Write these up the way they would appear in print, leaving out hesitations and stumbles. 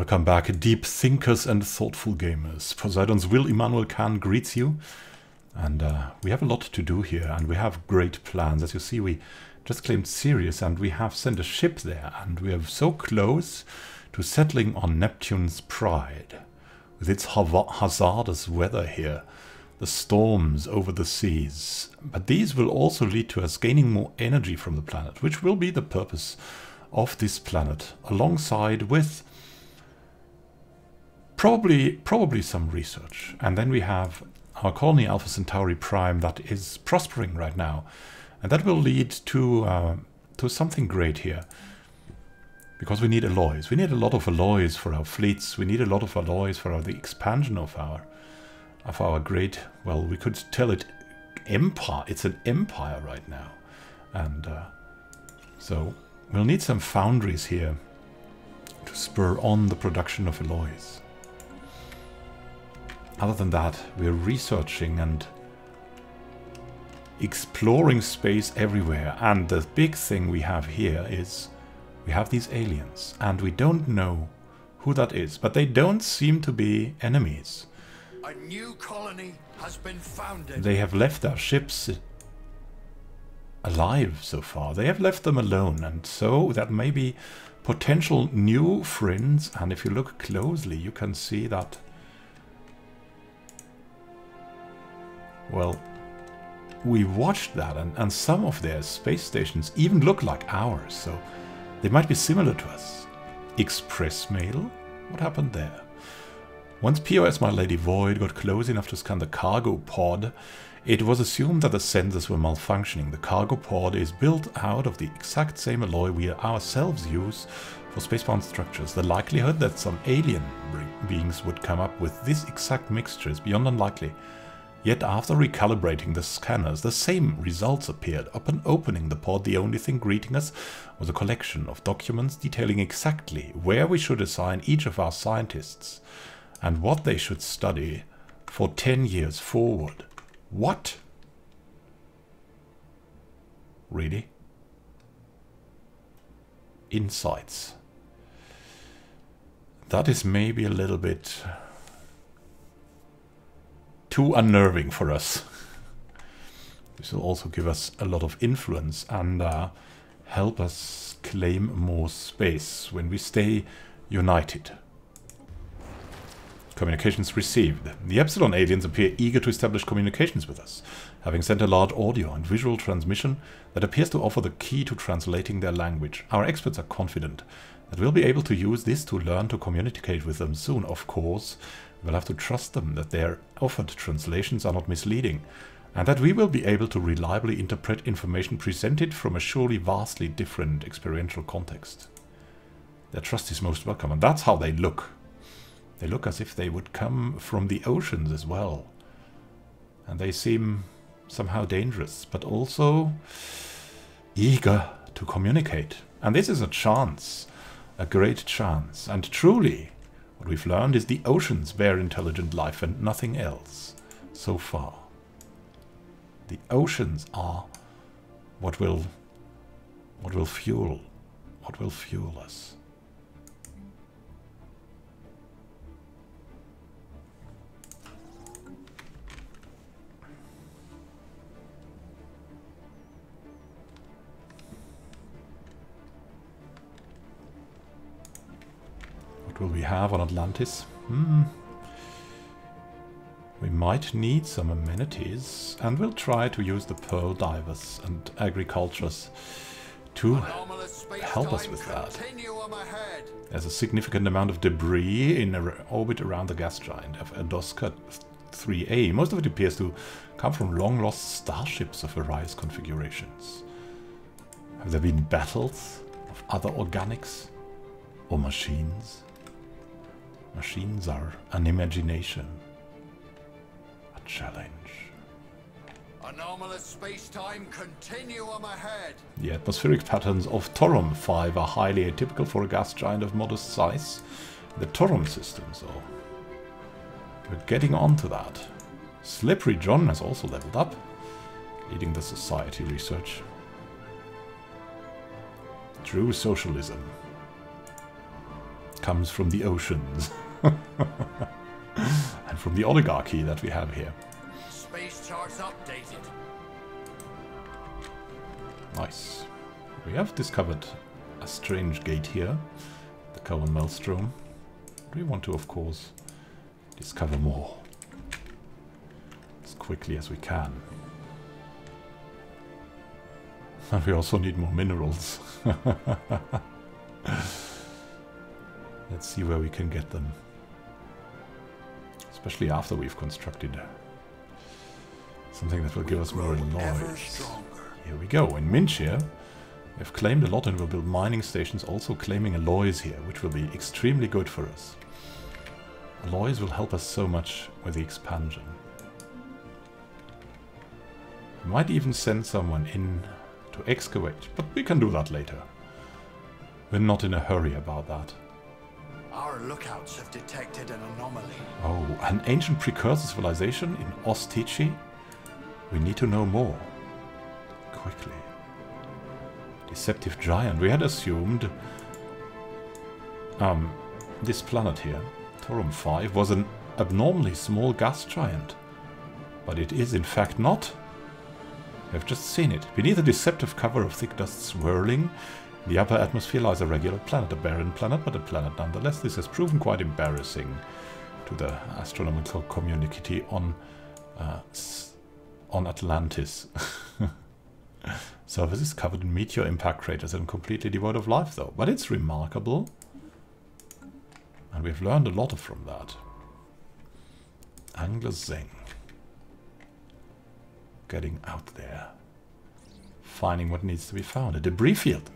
Welcome back, deep thinkers and thoughtful gamers. Poseidon's Will Immanuel Khan greets you. And we have a lot to do here, and we have great plans. As you see, we just claimed Sirius, and we have sent a ship there, and we are so close to settling on Neptune's Pride. With its hazardous weather here, the storms over the seas. But these will also lead to us gaining more energy from the planet, which will be the purpose of this planet, alongside with probably some research. And then we have our colony Alpha Centauri Prime that is prospering right now, and that will lead to something great here, because we need alloys. We need a lot of alloys for our fleets. We need a lot of alloys for the expansion of our great, well, we could tell it empire. It's an empire right now, and so we'll need some foundries here to spur on the production of alloys. Other than that, we're researching and exploring space everywhere. And the big thing we have here is we have these aliens, and we don't know who that is, but they don't seem to be enemies. A new colony has been founded. They have left our ships alive so far. They have left them alone, and so that may be potential new friends. And if you look closely, you can see that, well, we watched that, and some of their space stations even look like ours, so they might be similar to us. Express mail? What happened there? Once POS My Lady Void got close enough to scan the cargo pod, it was assumed that the sensors were malfunctioning. The cargo pod is built out of the exact same alloy we ourselves use for spacebound structures. The likelihood that some alien beings would come up with this exact mixture is beyond unlikely. Yet after recalibrating the scanners, the same results appeared. Upon opening the pod, the only thing greeting us was a collection of documents detailing exactly where we should assign each of our scientists and what they should study for 10 years forward. What? Really? Insights. That is maybe a little bit too unnerving for us. This will also give us a lot of influence and help us claim more space when we stay united. Communications received. The Epsilon aliens appear eager to establish communications with us, having sent a large audio and visual transmission that appears to offer the key to translating their language. Our experts are confident that we'll be able to use this to learn to communicate with them soon. Of course, we'll have to trust them that their offered translations are not misleading, and that we will be able to reliably interpret information presented from a surely vastly different experiential context. Their trust is most welcome, and that's how they look. They look as if they would come from the oceans as well. And they seem somehow dangerous, but also eager to communicate. And this is a chance, a great chance. And truly, what we've learned is the oceans bear intelligent life and nothing else so far. The oceans are what will fuel us. What will we have on Atlantis? We might need some amenities, and we'll try to use the pearl divers and agricultures to help us with that. There's a significant amount of debris in orbit around the gas giant of Aerostat 3A. Most of it appears to come from long-lost starships of various configurations. Have there been battles of other organics or machines? Machines are an imagination. A challenge. Anomalous space-time continuum ahead. The atmospheric patterns of Torum 5 are highly atypical for a gas giant of modest size. The Torum system, so we're getting onto that. Slippery John has also leveled up, leading the society research. True socialism. comes from the oceans. And from the oligarchy that we have here. Space charts updated. Nice. We have discovered a strange gate here. The Cohen Maelstrom. We want to, of course, discover more. As quickly as we can. And we also need more minerals. Let's see where we can get them. Especially after we've constructed something that will give us more alloys. Here we go. In Minchir, we've claimed a lot and we'll build mining stations, also claiming alloys here, which will be extremely good for us. Alloys will help us so much with the expansion. We might even send someone in to excavate, but we can do that later. We're not in a hurry about that. Our lookouts have detected an anomaly. Oh, an ancient precursor civilization in Ostichi? We need to know more. Quickly. Deceptive giant. We had assumed this planet here, Torum 5, was an abnormally small gas giant. But it is in fact not. I've just seen it. Beneath a deceptive cover of thick dust swirling, the upper atmosphere lies a regular planet, a barren planet, but a planet nonetheless. This has proven quite embarrassing to the astronomical community on Atlantis. Surface is covered in meteor impact craters and completely devoid of life, though. But it's remarkable. And we've learned a lot from that. Angler Zeng. Getting out there. Finding what needs to be found. A debris field.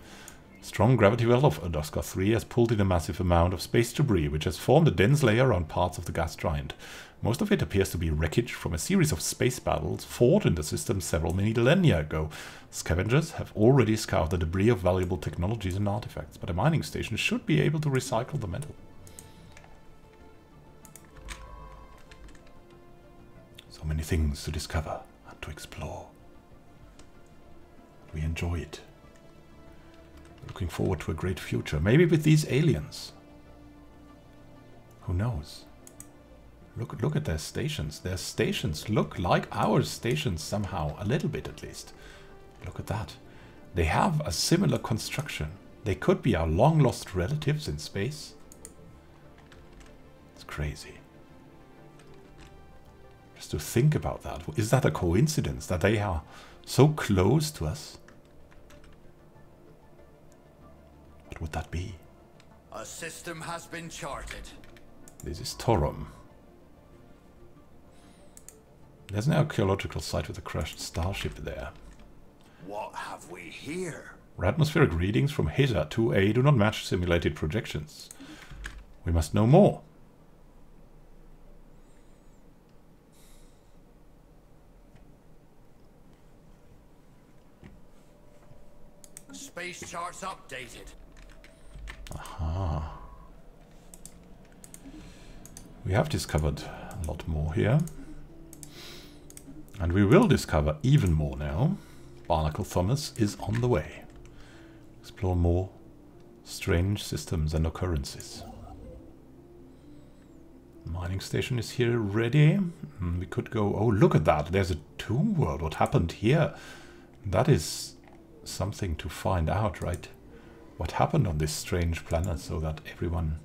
Strong gravity well of Odoska 3 has pulled in a massive amount of space debris, which has formed a dense layer around parts of the gas giant. Most of it appears to be wreckage from a series of space battles fought in the system several millennia ago. Scavengers have already scoured the debris of valuable technologies and artifacts, but a mining station should be able to recycle the metal. So many things to discover and to explore. We enjoy it. Looking forward to a great future. Maybe with these aliens. Who knows? Look at their stations. Their stations look like our stations somehow. A little bit at least. Look at that. They have a similar construction. They could be our long-lost relatives in space. It's crazy. Just to think about that. Is that a coincidence that they are so close to us? What would that be? A system has been charted. This is Torum. There's an archaeological site with a crashed starship there. What have we here? Our atmospheric readings from HESA 2A do not match simulated projections. We must know more. Space charts updated. Aha. We have discovered a lot more here. And we will discover even more now. Barnacle Thomas is on the way. Explore more strange systems and occurrences. Mining station is here ready. We could go... Oh, look at that. There's a tomb world. What happened here? That is something to find out, right? What happened on this strange planet so that everyone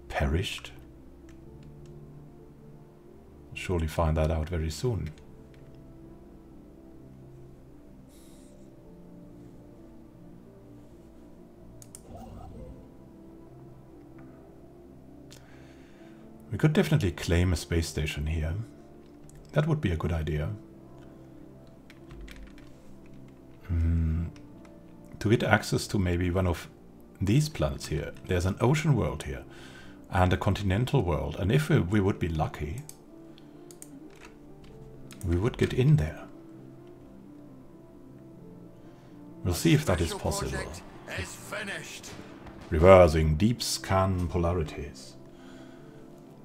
perished? Surely find that out very soon. We could definitely claim a space station here. That would be a good idea. To get access to maybe one of these planets here. There's an ocean world here. And a continental world. And if we would be lucky, we would get in there. We'll see if that is possible. Is finished. Reversing deep scan polarities.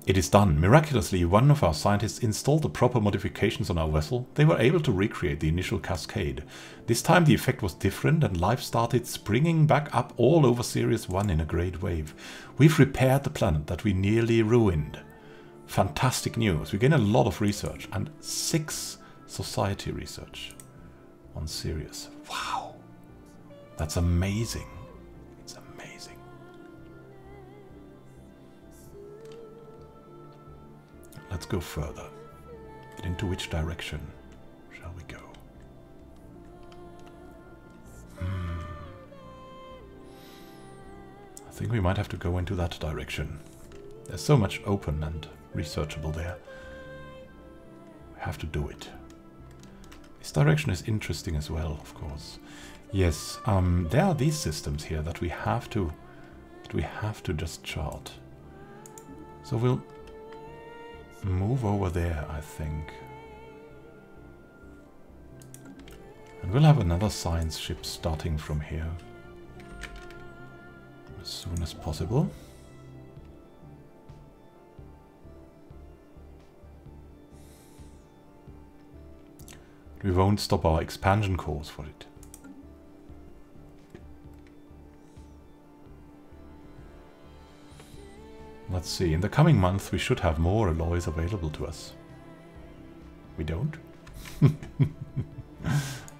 It is done. Miraculously, one of our scientists installed the proper modifications on our vessel. They were able to recreate the initial cascade. This time the effect was different and life started springing back up all over Sirius 1 in a great wave. We've repaired the planet that we nearly ruined. Fantastic news. We gain a lot of research and 6 society research on Sirius. Wow. That's amazing. It's amazing. Let's go further. But into which direction shall we go? I think we might have to go into that direction. There's so much open and researchable there. We have to do it. This direction is interesting as well, of course. Yes, there are these systems here that we have to just chart. So we'll move over there, I think. And we'll have another science ship starting from here as soon as possible. We won't stop our expansion course for it. Let's see, in the coming month we should have more alloys available to us. We don't?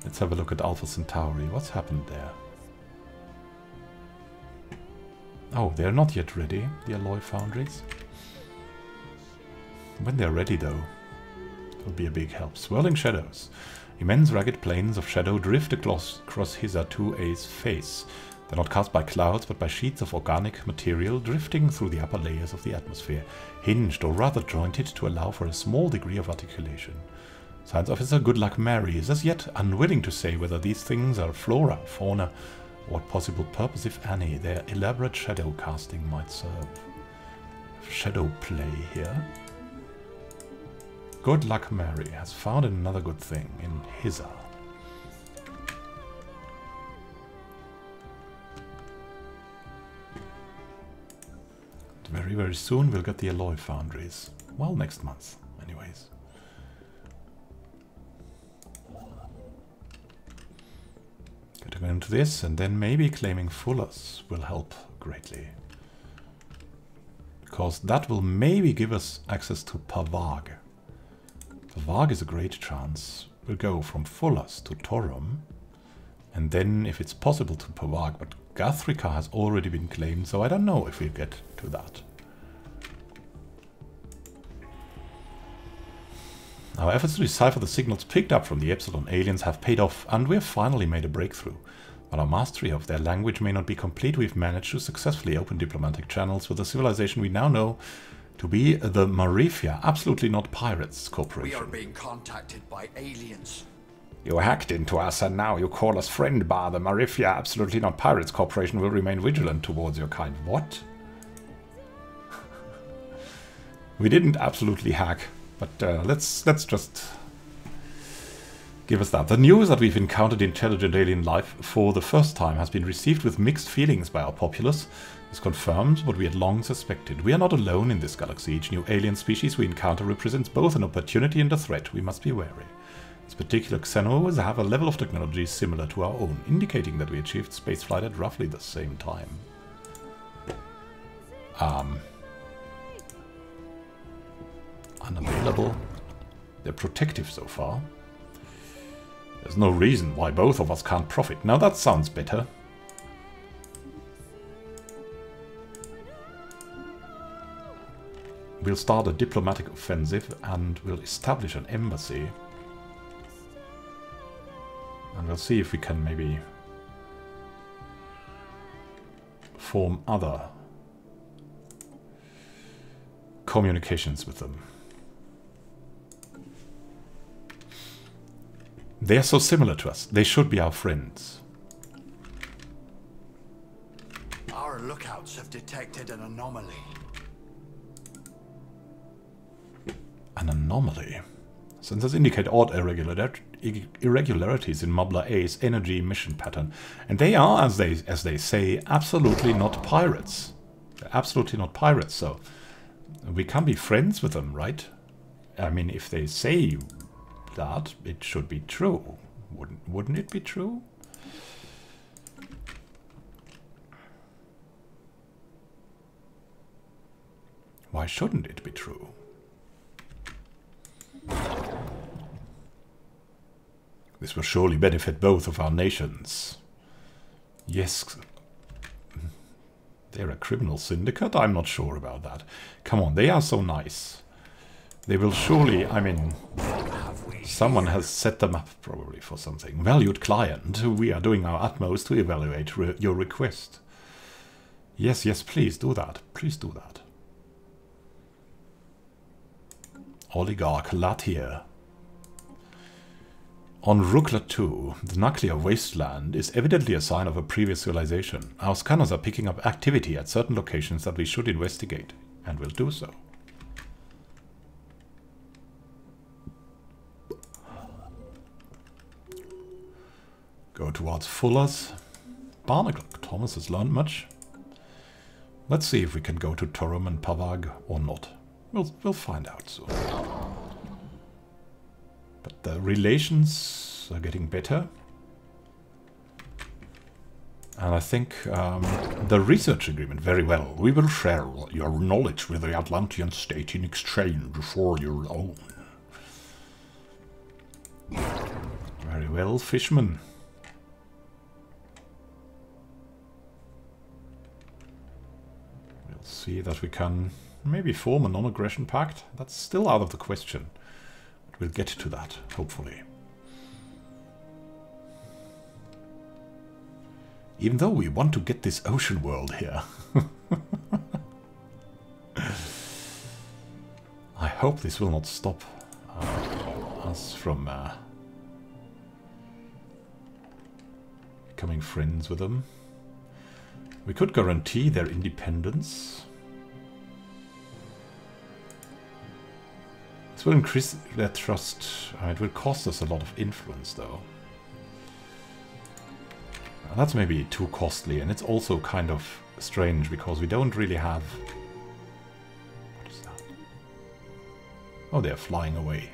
Let's have a look at Alpha Centauri. What's happened there? Oh, they're not yet ready, the alloy foundries. When they're ready though, it will be a big help. Swirling shadows. Immense ragged planes of shadow drift across Hither-2A's face. They're not cast by clouds, but by sheets of organic material drifting through the upper layers of the atmosphere, hinged or rather jointed to allow for a small degree of articulation. Science Officer Goodluck Mary is as yet unwilling to say whether these things are flora, fauna, or what possible purpose, if any, their elaborate shadow casting might serve. Shadow play here. Goodluck Mary has found another good thing in Hither. Very, very soon we'll get the alloy foundries. Well, next month, anyways. Got to go into this, and then maybe claiming Fuller's will help greatly. Because that will maybe give us access to Pavag. Pavag is a great chance. We'll go from Fuller's to Torum, and then, if it's possible, to Pavag, but Gathrika has already been claimed, so I don't know if we'll get to that. Our efforts to decipher the signals picked up from the Epsilon aliens have paid off, and we have finally made a breakthrough. While our mastery of their language may not be complete, we've managed to successfully open diplomatic channels with a civilization we now know to be the Marifia, absolutely not pirates, corporation. We are being contacted by aliens. You hacked into us and now you call us friend bar. The Marifia, absolutely not pirates, corporation will remain vigilant towards your kind. What? We didn't absolutely hack, but let's just give us that. The news that we've encountered intelligent alien life for the first time has been received with mixed feelings by our populace. This confirms what we had long suspected. We are not alone in this galaxy. Each new alien species we encounter represents both an opportunity and a threat. We must be wary. These particular xenos have a level of technology similar to our own, indicating that we achieved spaceflight at roughly the same time. Unavailable. They're protective so far. There's no reason why both of us can't profit. Now that sounds better. We'll start a diplomatic offensive and we'll establish an embassy. And we'll see if we can maybe form other communications with them. They are so similar to us. They should be our friends. Our lookouts have detected an anomaly. An anomaly? Sensors indicate odd irregularities in Mobla A's energy emission pattern. And they are, as they say, absolutely not pirates. They're absolutely not pirates, so We can't be friends with them, right? I mean, if they say that, it should be true. Wouldn't it be true? Why shouldn't it be true? This will surely benefit both of our nations. Yes. They're a criminal syndicate? I'm not sure about that. Come on, they are so nice. They will surely, I mean, someone has set them up probably for something. Valued client, we are doing our utmost to evaluate your request. Yes, yes, please do that. Please do that. Oligarch Latia. On Rukla 2, the nuclear wasteland is evidently a sign of a previous civilization. Our scanners are picking up activity at certain locations that we should investigate, and will do so. Go towards Fuller's. Barnacle. Thomas has learned much. Let's see if we can go to Torum and Pavag or not. We'll find out soon. But the relations are getting better. And I think the research agreement, very well. We will share your knowledge with the Atlantean state in exchange for your own. Very well, Fishman. We'll see that we can maybe form a non-aggression pact. That's still out of the question. But we'll get to that, hopefully. Even though we want to get this ocean world here. I hope this will not stop us from becoming friends with them. We could guarantee their independence. This will increase their trust. It will cost us a lot of influence, though. That's maybe too costly, and it's also kind of strange because we don't really have... What is that? Oh, they're flying away.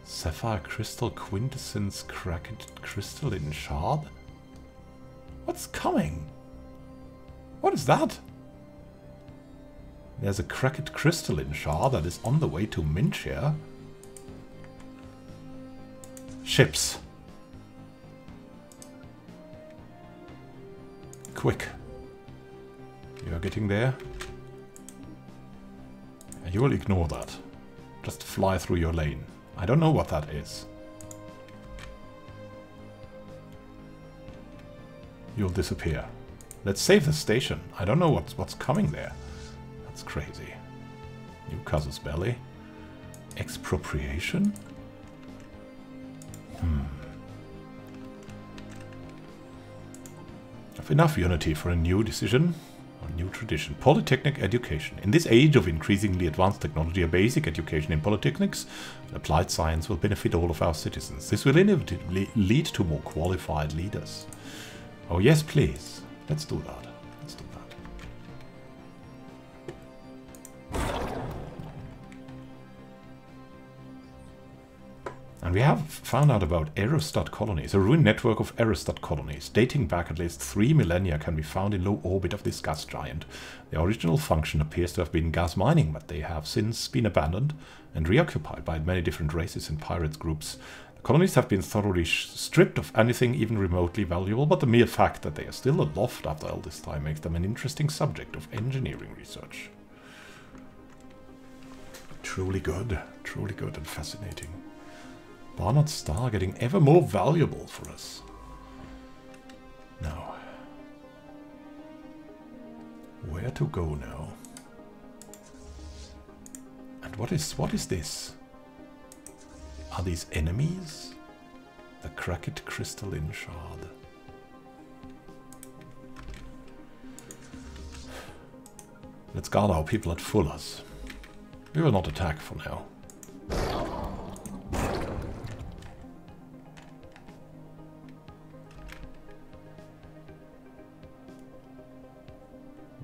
Sapphire Crystal Quintessence Cracked Crystalline Shard? What's coming? What is that? There's a Cracked Crystalline Shard that is on the way to Minchia. Ships. Quick. You are getting there. And you will ignore that. Just fly through your lane. I don't know what that is. You'll disappear. Let's save the station. I don't know what's coming there. That's crazy. New Casus Belli. Expropriation? Enough unity for a new decision or new tradition. Polytechnic education. In this age of increasingly advanced technology, a basic education in polytechnics and applied science will benefit all of our citizens. This will inevitably lead to more qualified leaders. Oh yes, please. Let's do that. Let's do that. And we have found out about Aerostat Colonies. A ruined network of Aerostat Colonies dating back at least 3 millennia can be found in low orbit of this gas giant. Their original function appears to have been gas mining, but they have since been abandoned and reoccupied by many different races and pirates groups. The colonies have been thoroughly stripped of anything even remotely valuable, but the mere fact that they are still aloft after all this time makes them an interesting subject of engineering research. Truly good and fascinating. Barnard Star getting ever more valuable for us. Now, where to go now? And what is this? Are these enemies? The Cracked Crystalline Shard. Let's guard our people at Fuller's. We will not attack for now.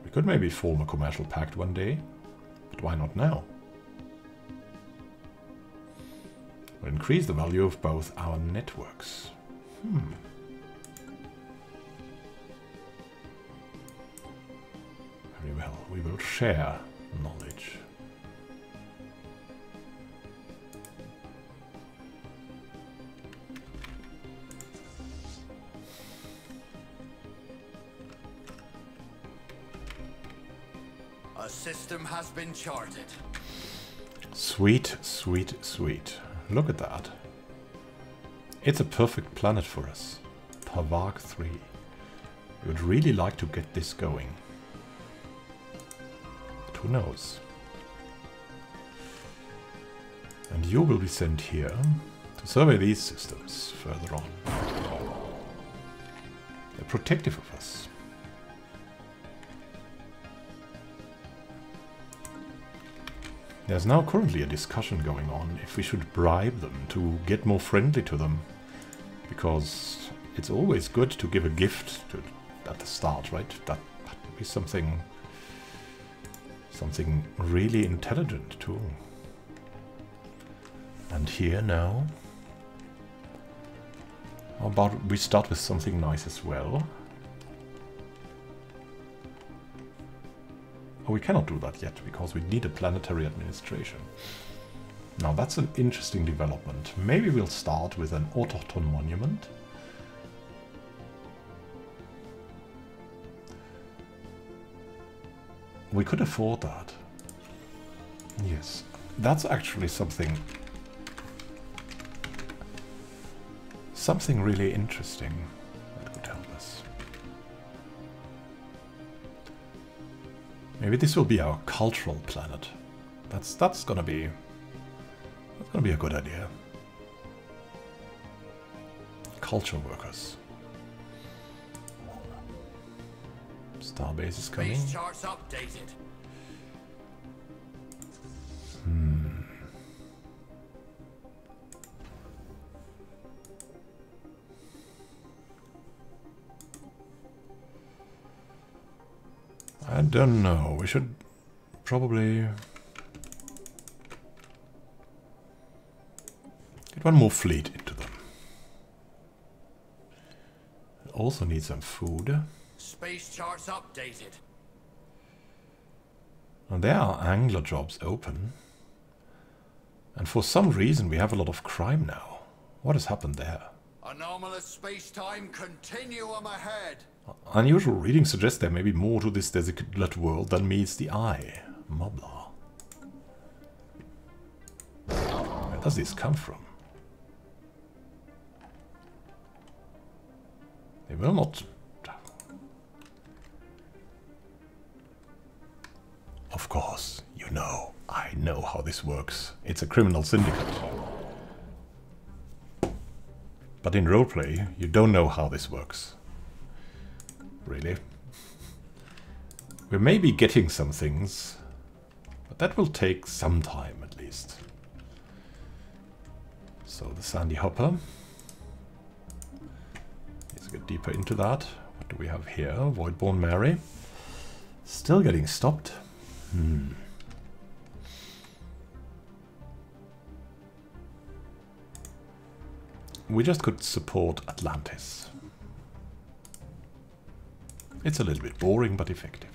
We could maybe form a commercial pact one day. But why not now? We'll increase the value of both our networks. Very well, we will share knowledge. A system has been charted. Sweet, sweet, sweet. Look at that. It's a perfect planet for us. Pavak 3. We would really like to get this going. But who knows? And you will be sent here to survey these systems further on. They're protective of us. There's now currently a discussion going on if we should bribe them to get more friendly to them. Because it's always good to give a gift at the start, right? That would be something really intelligent too. And here now, how about we start with something nice as well? Oh, we cannot do that yet, because we need a planetary administration. Now, that's an interesting development. Maybe we'll start with an autochthon monument. We could afford that. Yes, that's actually something really interesting that could help us. Maybe this will be our cultural planet. That's gonna be a good idea. Culture workers. Starbase is coming. Base charts updated. I don't know. We should probably get one more fleet into them. Also need some food. Space charts updated. And there are angler jobs open. And for some reason we have a lot of crime now. What has happened there? Anomalous space-time continuum ahead. Unusual readings suggest there may be more to this desolate world than meets the eye. Mobla. Where does this come from? They will not... Of course, you know. I know how this works. It's a criminal syndicate. But in roleplay, you don't know how this works. Really? We may be getting some things, but that will take some time at least. So the Sandy Hopper. Let's get deeper into that. What do we have here? Voidborn Mary. Still getting stopped. We just could support Atlantis. It's a little bit boring, but effective.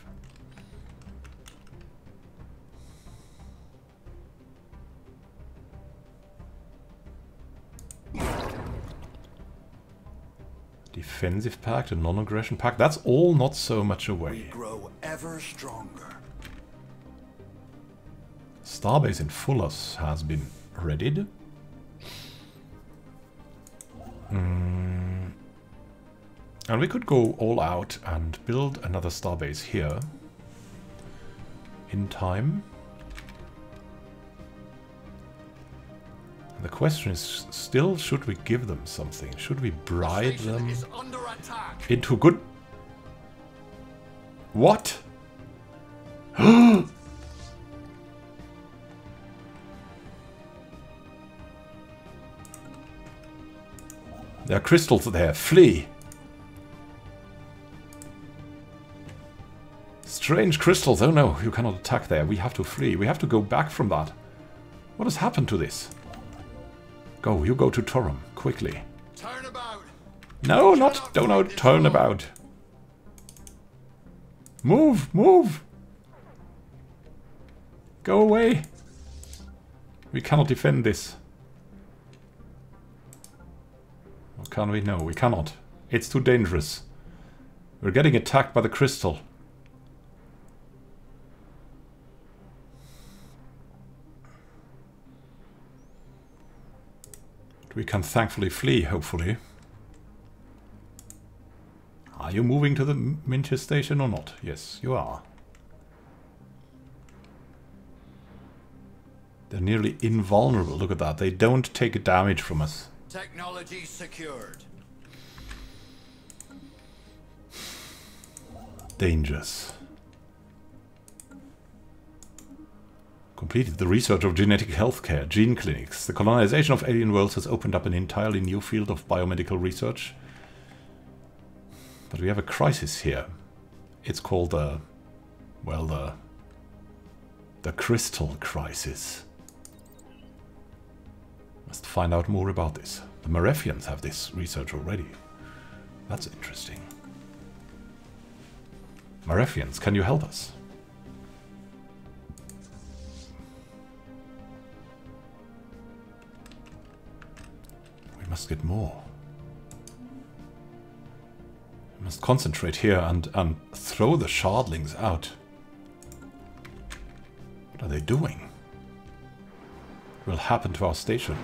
Defensive pact, a non-aggression pact. That's all not so much away. We grow ever stronger. Starbase in Fullers has been readied. And we could go all out and build another starbase here in time. The question is still, should we give them something? Should we bribe them into good... What? There are crystals there. Flee! strange crystals. Oh no, you cannot attack there. We have to flee. We have to go back from that. What has happened to this? Go, you go to Torum, quickly. Turn about. No, not, don't turn about. Move, move. Go away. We cannot defend this. Or can we? No, we cannot. It's too dangerous. We're getting attacked by the crystal. We can thankfully flee, hopefully. Are you moving to the Mintier station or not? Yes, you are. They're nearly invulnerable. Look at that. They don't take damage from us. Technology secured. Dangers. Completed the research of genetic healthcare, gene clinics. The colonization of alien worlds has opened up an entirely new field of biomedical research. But we have a crisis here. It's called the crystal crisis. Must find out more about this. The Marefians have this research already. That's interesting. Marefians, can you help us? We must get more. We must concentrate here and throw the shardlings out. What are they doing? What will happen to our station?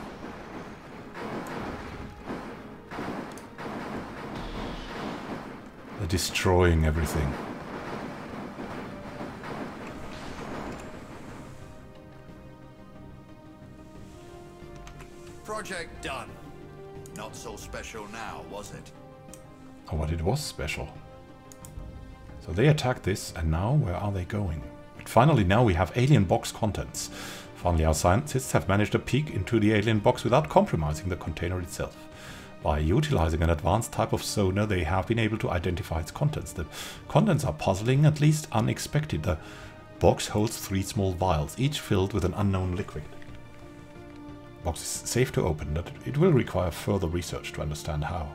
They're destroying everything. Project done. Not so special now, was it? Oh, but it was special. So they attacked this, and now where are they going? But finally, now we have alien box contents. Finally, our scientists have managed to peek into the alien box without compromising the container itself. By utilizing an advanced type of sonar, they have been able to identify its contents. The contents are puzzling, at least unexpected. The box holds 3 small vials, each filled with an unknown liquid. The box is safe to open, but it will require further research to understand how.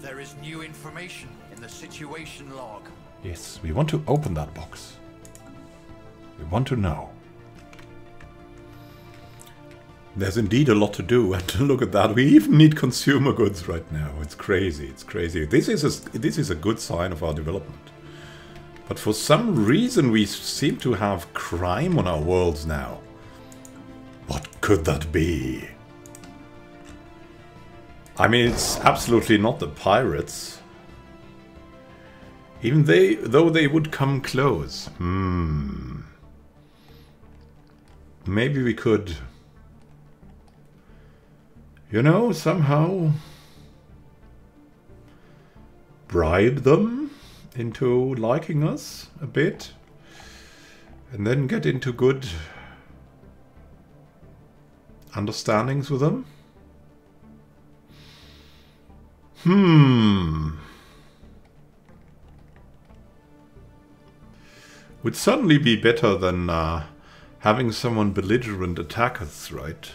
There is new information in the situation log. Yes, we want to open that box. We want to know. There's indeed a lot to do, and look at that. We even need consumer goods right now. It's crazy. It's crazy. This is a good sign of our development. But for some reason, we seem to have crime on our worlds now. What could that be? I mean, it's absolutely not the pirates. Even though they would come close. Maybe we could, you know, somehow bribe them into liking us a bit. And then get into good understandings with them. Would certainly be better than having someone belligerent attack us, right?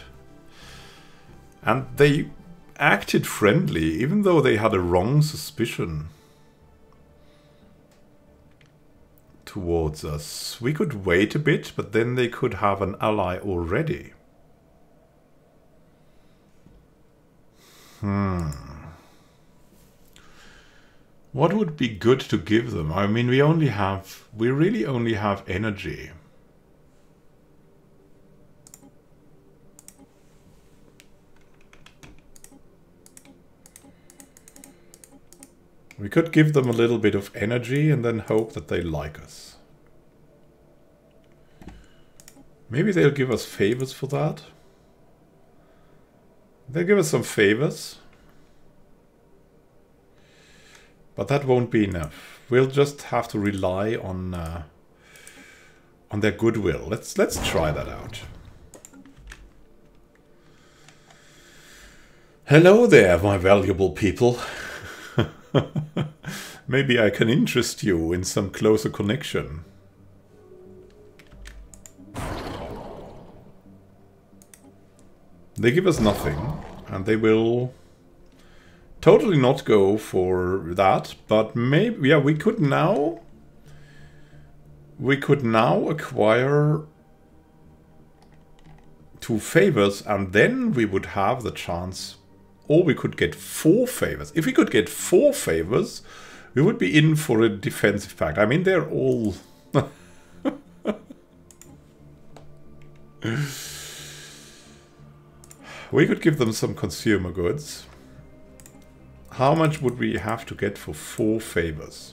And they acted friendly, even though they had a wrong suspicion towards us. We could wait a bit, but then they could have an ally already. What would be good to give them? I mean, we really only have energy. We could give them a little bit of energy and then hope that they like us. Maybe they'll give us favors for that. They'll give us some favors. But that won't be enough. We'll just have to rely on their goodwill. Let's try that out. Hello there, my valuable people. Maybe I can interest you in some closer connection. They give us nothing, and they will totally not go for that, but maybe, yeah, we could now acquire 2 favors, and then we would have the chance, or we could get 4 favors. If we could get 4 favors, we would be in for a defensive pact. I mean, they're all... We could give them some consumer goods. How much would we have to get for 4 favors?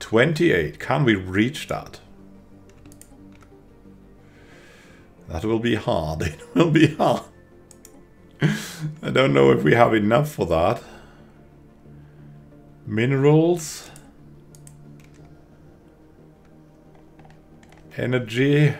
28. Can we reach that? That will be hard. It will be hard. I don't know if we have enough for that. Minerals. Energy.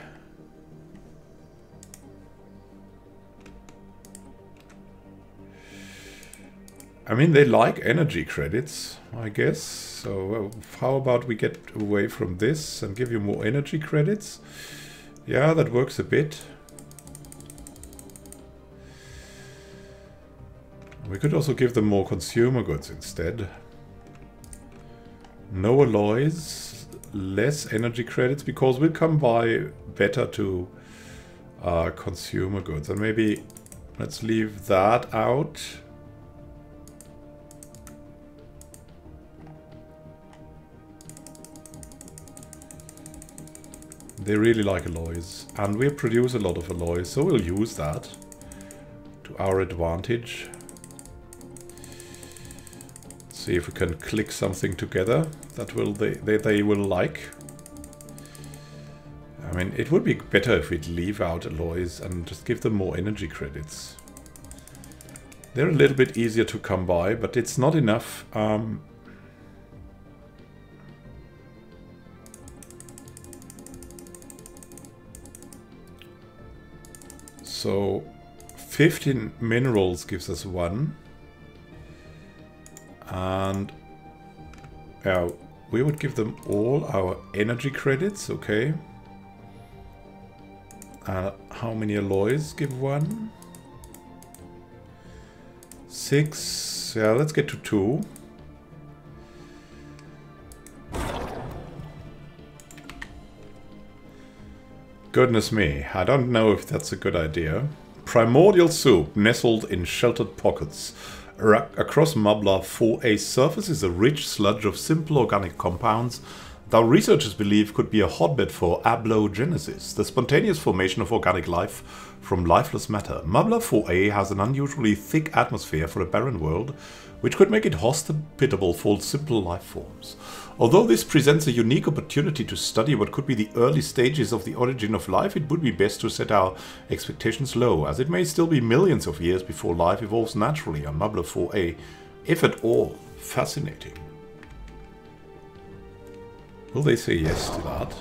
I mean, they like energy credits, I guess. So how about we get away from this and give you more energy credits? Yeah, that works a bit. We could also give them more consumer goods instead. No alloys, less energy credits, because we'll come by better to consumer goods. And maybe let's leave that out. They really like alloys, and we produce a lot of alloys, so we'll use that to our advantage. See if we can click something together that will they will like. I mean, it would be better if we'd leave out alloys and just give them more energy credits. They're a little bit easier to come by, but it's not enough. So 15 minerals gives us 1. And we would give them all our energy credits, okay. How many alloys give 1? 6. Yeah, let's get to 2. Goodness me, I don't know if that's a good idea. Primordial soup nestled in sheltered pockets. Across Mabla 4A surface is a rich sludge of simple organic compounds that researchers believe could be a hotbed for ablogenesis, the spontaneous formation of organic life from lifeless matter. Mabla 4A has an unusually thick atmosphere for a barren world, which could make it hospitable for simple life forms. Although this presents a unique opportunity to study what could be the early stages of the origin of life, it would be best to set our expectations low, as it may still be millions of years before life evolves naturally on Mabla 4A, if at all. Fascinating. Will they say yes to that?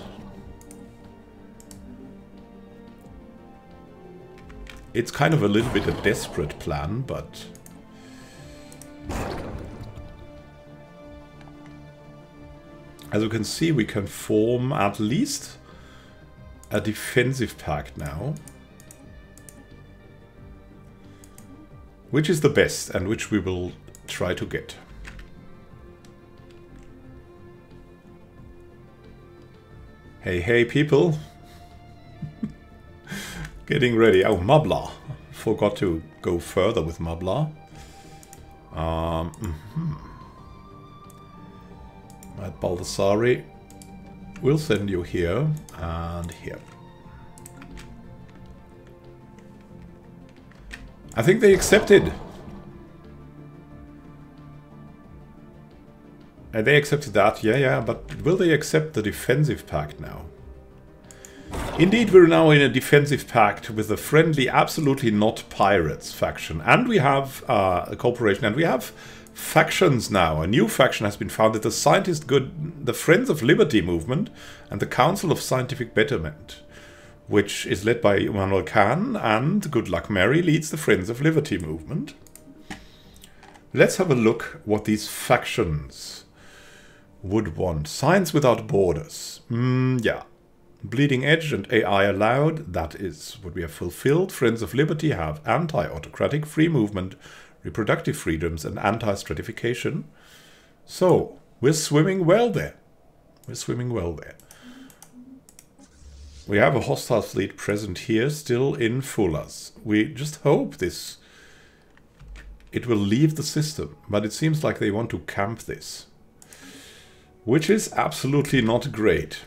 It's kind of a little bit a desperate plan, but... as you can see, we can form at least a defensive pact now. Which is the best, and which we will try to get. Hey, hey, people. Getting ready. Oh, Mabla. Forgot to go further with Mabla. At Baldassari, we'll send you here and here. I think they accepted. They accepted that, yeah, but will they accept the defensive pact now? Indeed, we're now in a defensive pact with a friendly, absolutely not pirates faction. And we have a cooperation, and we have factions now. A new faction has been founded, the Friends of Liberty movement and the Council of Scientific Betterment, which is led by Immanuel Khan, and Good Luck Mary leads the Friends of Liberty movement. Let's have a look what these factions would want. Science Without Borders. Yeah. Bleeding Edge and AI allowed, that is what we have fulfilled. Friends of Liberty have anti-autocratic, free movement, reproductive freedoms, and anti-stratification. So, we're swimming well there. We're swimming well there. We have a hostile fleet present here, still in Fullers. We just hope it will leave the system, but it seems like they want to camp this, which is absolutely not great.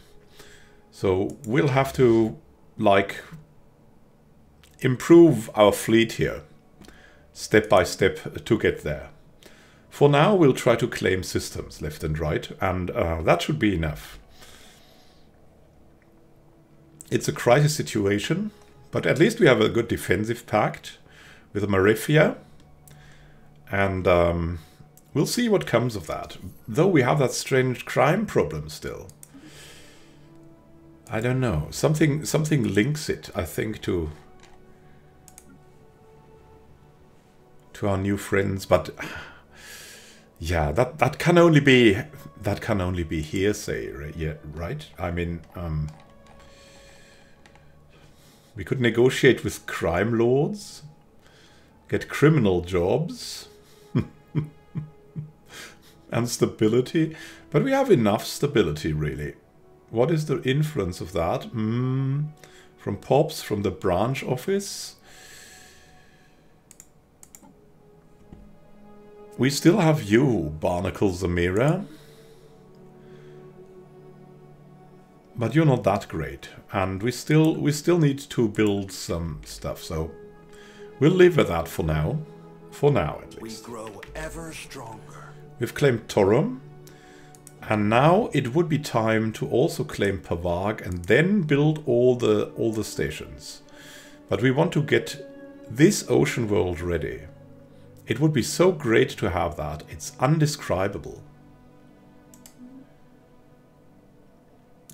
So we'll have to, like, improve our fleet here, step by step, to get there. For now, we'll try to claim systems left and right, and that should be enough. It's a crisis situation, but at least we have a good defensive pact with Marifia, and we'll see what comes of that. Though we have that strange crime problem still. I don't know. Something links it, I think, to our new friends, but yeah, that can only be hearsay, right? Yeah, right? I mean, we could negotiate with crime lords, get criminal jobs, and stability, but we have enough stability, really. What is the influence of that? From Pops, from the branch office. We still have you, Barnacle Zamira. But you're not that great. And we still need to build some stuff, so we'll live with that for now. For now, at least. We grow ever stronger. We've claimed Torum. And now it would be time to also claim Pavag and then build all the stations. But we want to get this ocean world ready. It would be so great to have that. It's undescribable.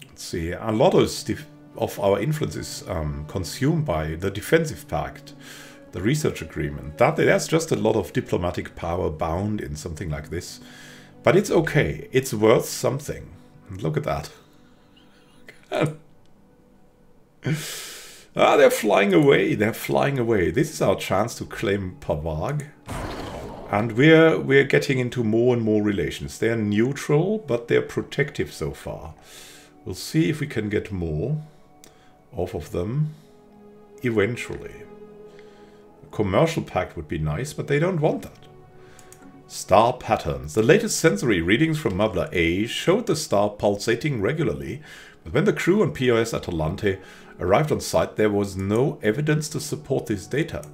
Let's see. A lot of our influence is consumed by the defensive pact, the research agreement. There's just a lot of diplomatic power bound in something like this. But it's okay. It's worth something. And look at that. They're flying away. They're flying away. This is our chance to claim Pavag. And we're getting into more and more relations. They're neutral, but they're protective so far. We'll see if we can get more off of them eventually. A commercial pact would be nice, but they don't want that. Star patterns. The latest sensory readings from Mabla A showed the star pulsating regularly, but when the crew on POS Atalante arrived on site, there was no evidence to support this data.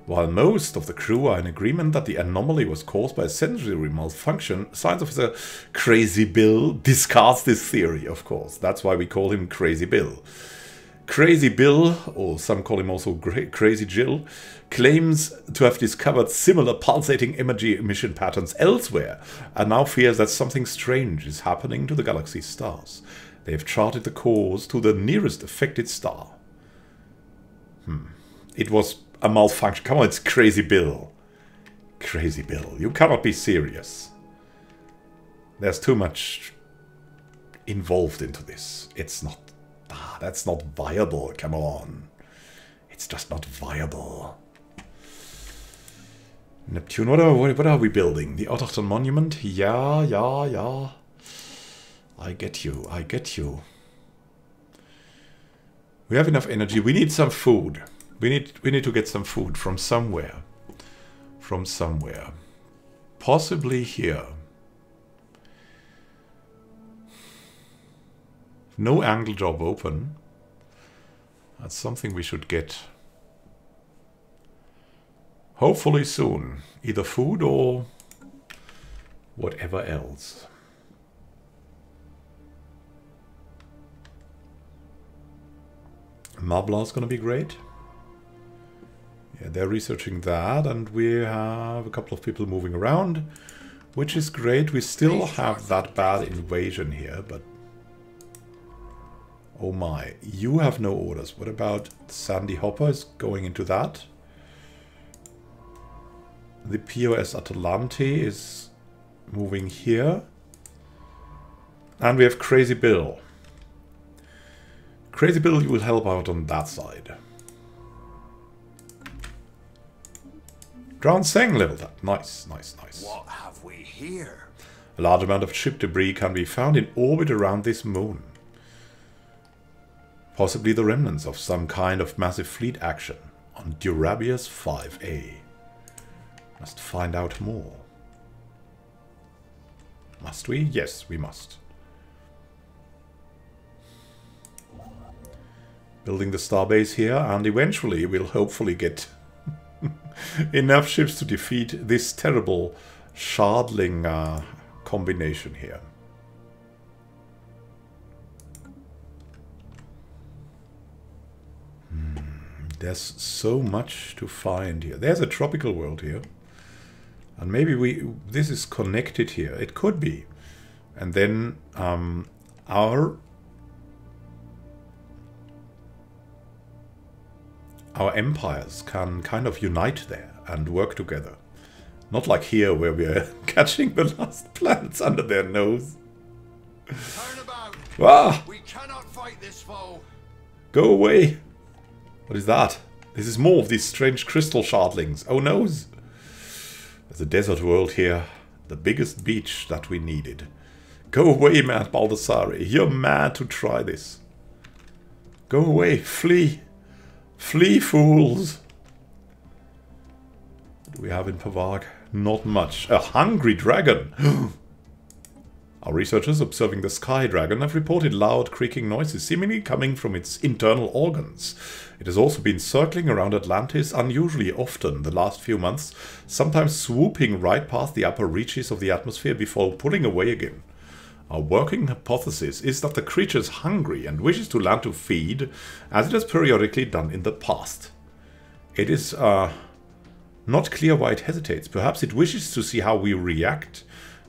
While most of the crew are in agreement that the anomaly was caused by a sensory malfunction, Science Officer Crazy Bill discards this theory, of course. That's why we call him Crazy Bill. Crazy Bill, or some call him also Crazy Jill, claims to have discovered similar pulsating energy emission patterns elsewhere, and now fears that something strange is happening to the galaxy's stars. They have charted the course to the nearest affected star. It was a malfunction. Come on, it's Crazy Bill. Crazy Bill, you cannot be serious. There's too much involved into this. It's not... that's not viable, come on. It's just not viable. Neptune, what are we building? The Autochthon Monument? Yeah. I get you, I get you. We have enough energy. We need some food. We need to get some food from somewhere. From somewhere. Possibly here. No angle job open. That's something we should get. Hopefully soon. Either food or whatever else. Mabla is going to be great. Yeah, they're researching that, and we have a couple of people moving around, which is great. We still have that bad invasion here, but oh my, you have no orders. What about Sandy Hopper is going into that? The POS Atalante is moving here. And we have Crazy Bill. Crazy Bill, you will help out on that side. Drowned Seng leveled up. Nice, nice, nice. What have we here? A large amount of ship debris can be found in orbit around this moon. Possibly the remnants of some kind of massive fleet action on Durabius 5A. Must find out more. Must we? Yes, we must. Building the starbase here, and eventually we'll hopefully get enough ships to defeat this terrible shardling combination here. There's so much to find here. There's a tropical world here. And maybe this is connected here. It could be. And then our empires can kind of unite there and work together. Not like here where we're catching the last planets under their nose. Turn about. Ah! We cannot fight this foe. Go away! What is that? This is more of these strange crystal shardlings. Oh no! There's a desert world here. The biggest beach that we needed. Go away, mad Baldassare. You're mad to try this. Go away. Flee. Flee, fools. What do we have in Pavarg? Not much. A hungry dragon. Our researchers observing the sky dragon have reported loud creaking noises seemingly coming from its internal organs. It has also been circling around Atlantis unusually often the last few months, sometimes swooping right past the upper reaches of the atmosphere before pulling away again. Our working hypothesis is that the creature is hungry and wishes to land to feed, as it has periodically done in the past. It is not clear why it hesitates. Perhaps it wishes to see how we react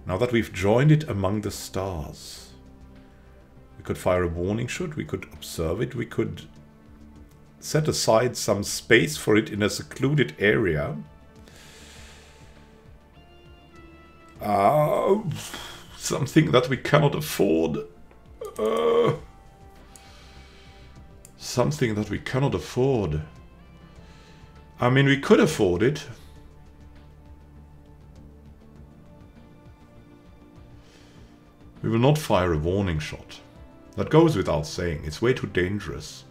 now that we've joined it among the stars. We could fire a warning shot, we could observe it, we could set aside some space for it in a secluded area. Something that we cannot afford. Something that we cannot afford. I mean, we could afford it. We will not fire a warning shot. That goes without saying. It's way too dangerous.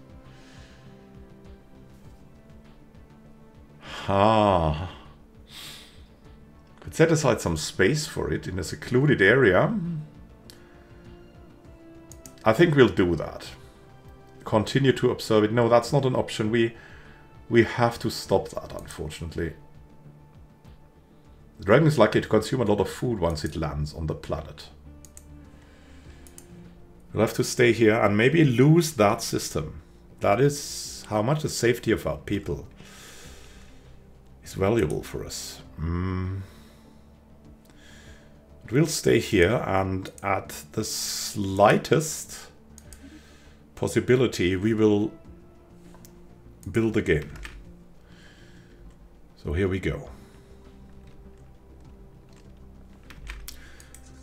Could set aside some space for it in a secluded area. I think we'll do that. Continue to observe it. No, that's not an option. We have to stop that, unfortunately. The dragon is likely to consume a lot of food once it lands on the planet. We'll have to stay here and maybe lose that system. That is how much the safety of our people is valuable for us. We'll stay here, and at the slightest possibility we will build again. So here we go.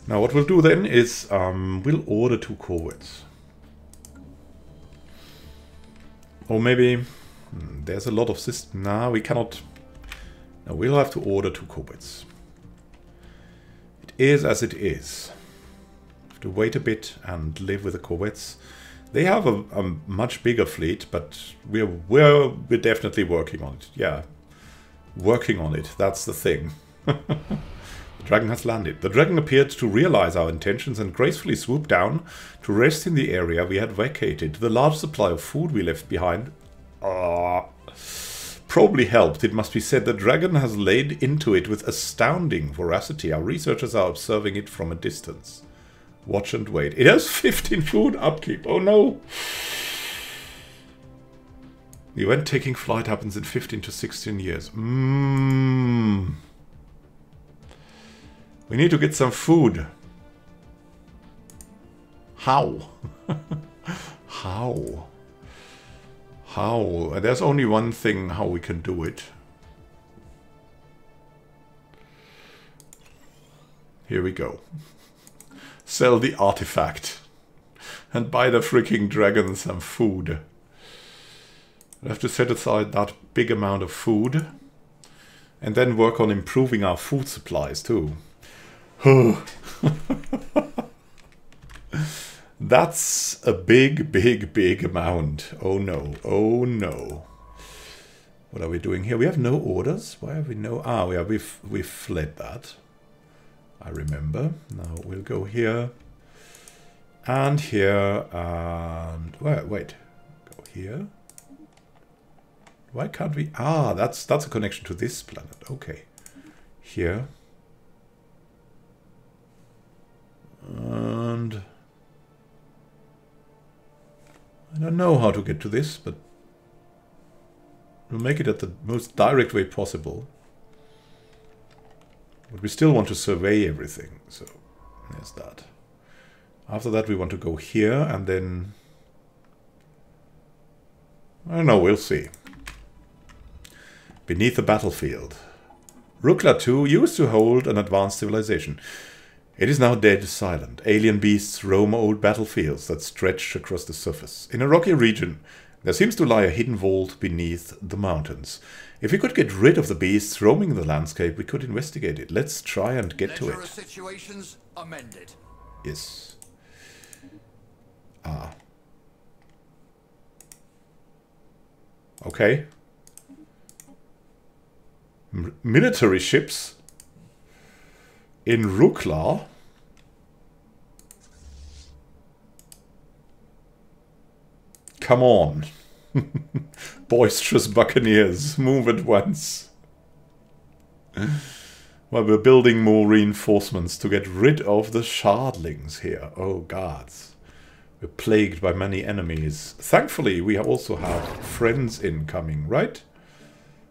Now what we'll do then is we'll order 2 corvettes. Or maybe there's a lot of system. Nah, we cannot. No, we'll have to order 2 corvettes. It is as it is. Have to wait a bit and live with the corvettes. They have a much bigger fleet, but we're definitely working on it. Yeah, working on it. That's the thing. The dragon has landed. The dragon appeared to realize our intentions and gracefully swooped down to rest in the area we had vacated. The large supply of food we left behind probably helped. It must be said the dragon has laid into it with astounding voracity. Our researchers are observing it from a distance. Watch and wait. It has 15 food upkeep. Oh no! The event taking flight happens in 15 to 16 years. We need to get some food. How? How? How? There's only one thing how we can do it. Here we go. Sell the artifact. and buy the freaking dragon some food. I have to set aside that big amount of food. And then work on improving our food supplies too. That's a big, big, big amount. Oh no, oh no. What are we doing here? We have no orders. Why have we no... Ah, we've fled that. I remember. Now we'll go here. And here. And... Wait. Go here. Why can't we... Ah, that's a connection to this planet. Okay. Here. And... I don't know how to get to this, but... we'll make it at the most direct way possible. But we still want to survey everything, so there's that. After that we want to go here and then... I don't know, we'll see. Beneath the battlefield. Rukla 2 used to hold an advanced civilization. It is now dead silent. Alien beasts roam old battlefields that stretch across the surface. In a rocky region, there seems to lie a hidden vault beneath the mountains. If we could get rid of the beasts roaming the landscape, we could investigate it. Let's try and get to it. Situations amended. Yes. Ah. Okay. Military ships in Rukla. Come on. Boisterous buccaneers, move at once. Well, we're building more reinforcements to get rid of the shardlings here. Oh, gods. We're plagued by many enemies. Thankfully, we also have friends incoming, right?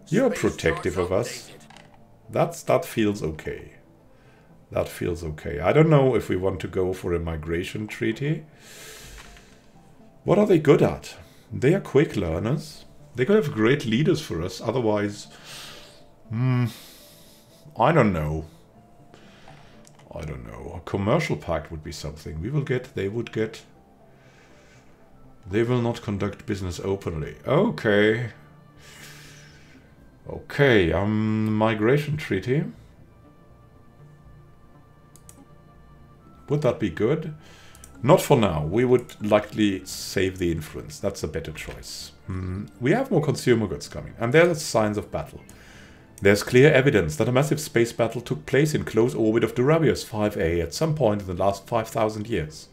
You're protective of us. That feels okay. That feels okay. I don't know if we want to go for a migration treaty. What are they good at? They are quick learners. They could have great leaders for us. Otherwise, I don't know. I don't know. A commercial pact would be something. We will get, they would get. They will not conduct business openly. Okay. Okay, migration treaty. Would that be good? Not for now. We would likely save the influence. That's a better choice. We have more consumer goods coming. And there are signs of battle. There's clear evidence that a massive space battle took place in close orbit of Durabius 5A at some point in the last 5,000 years.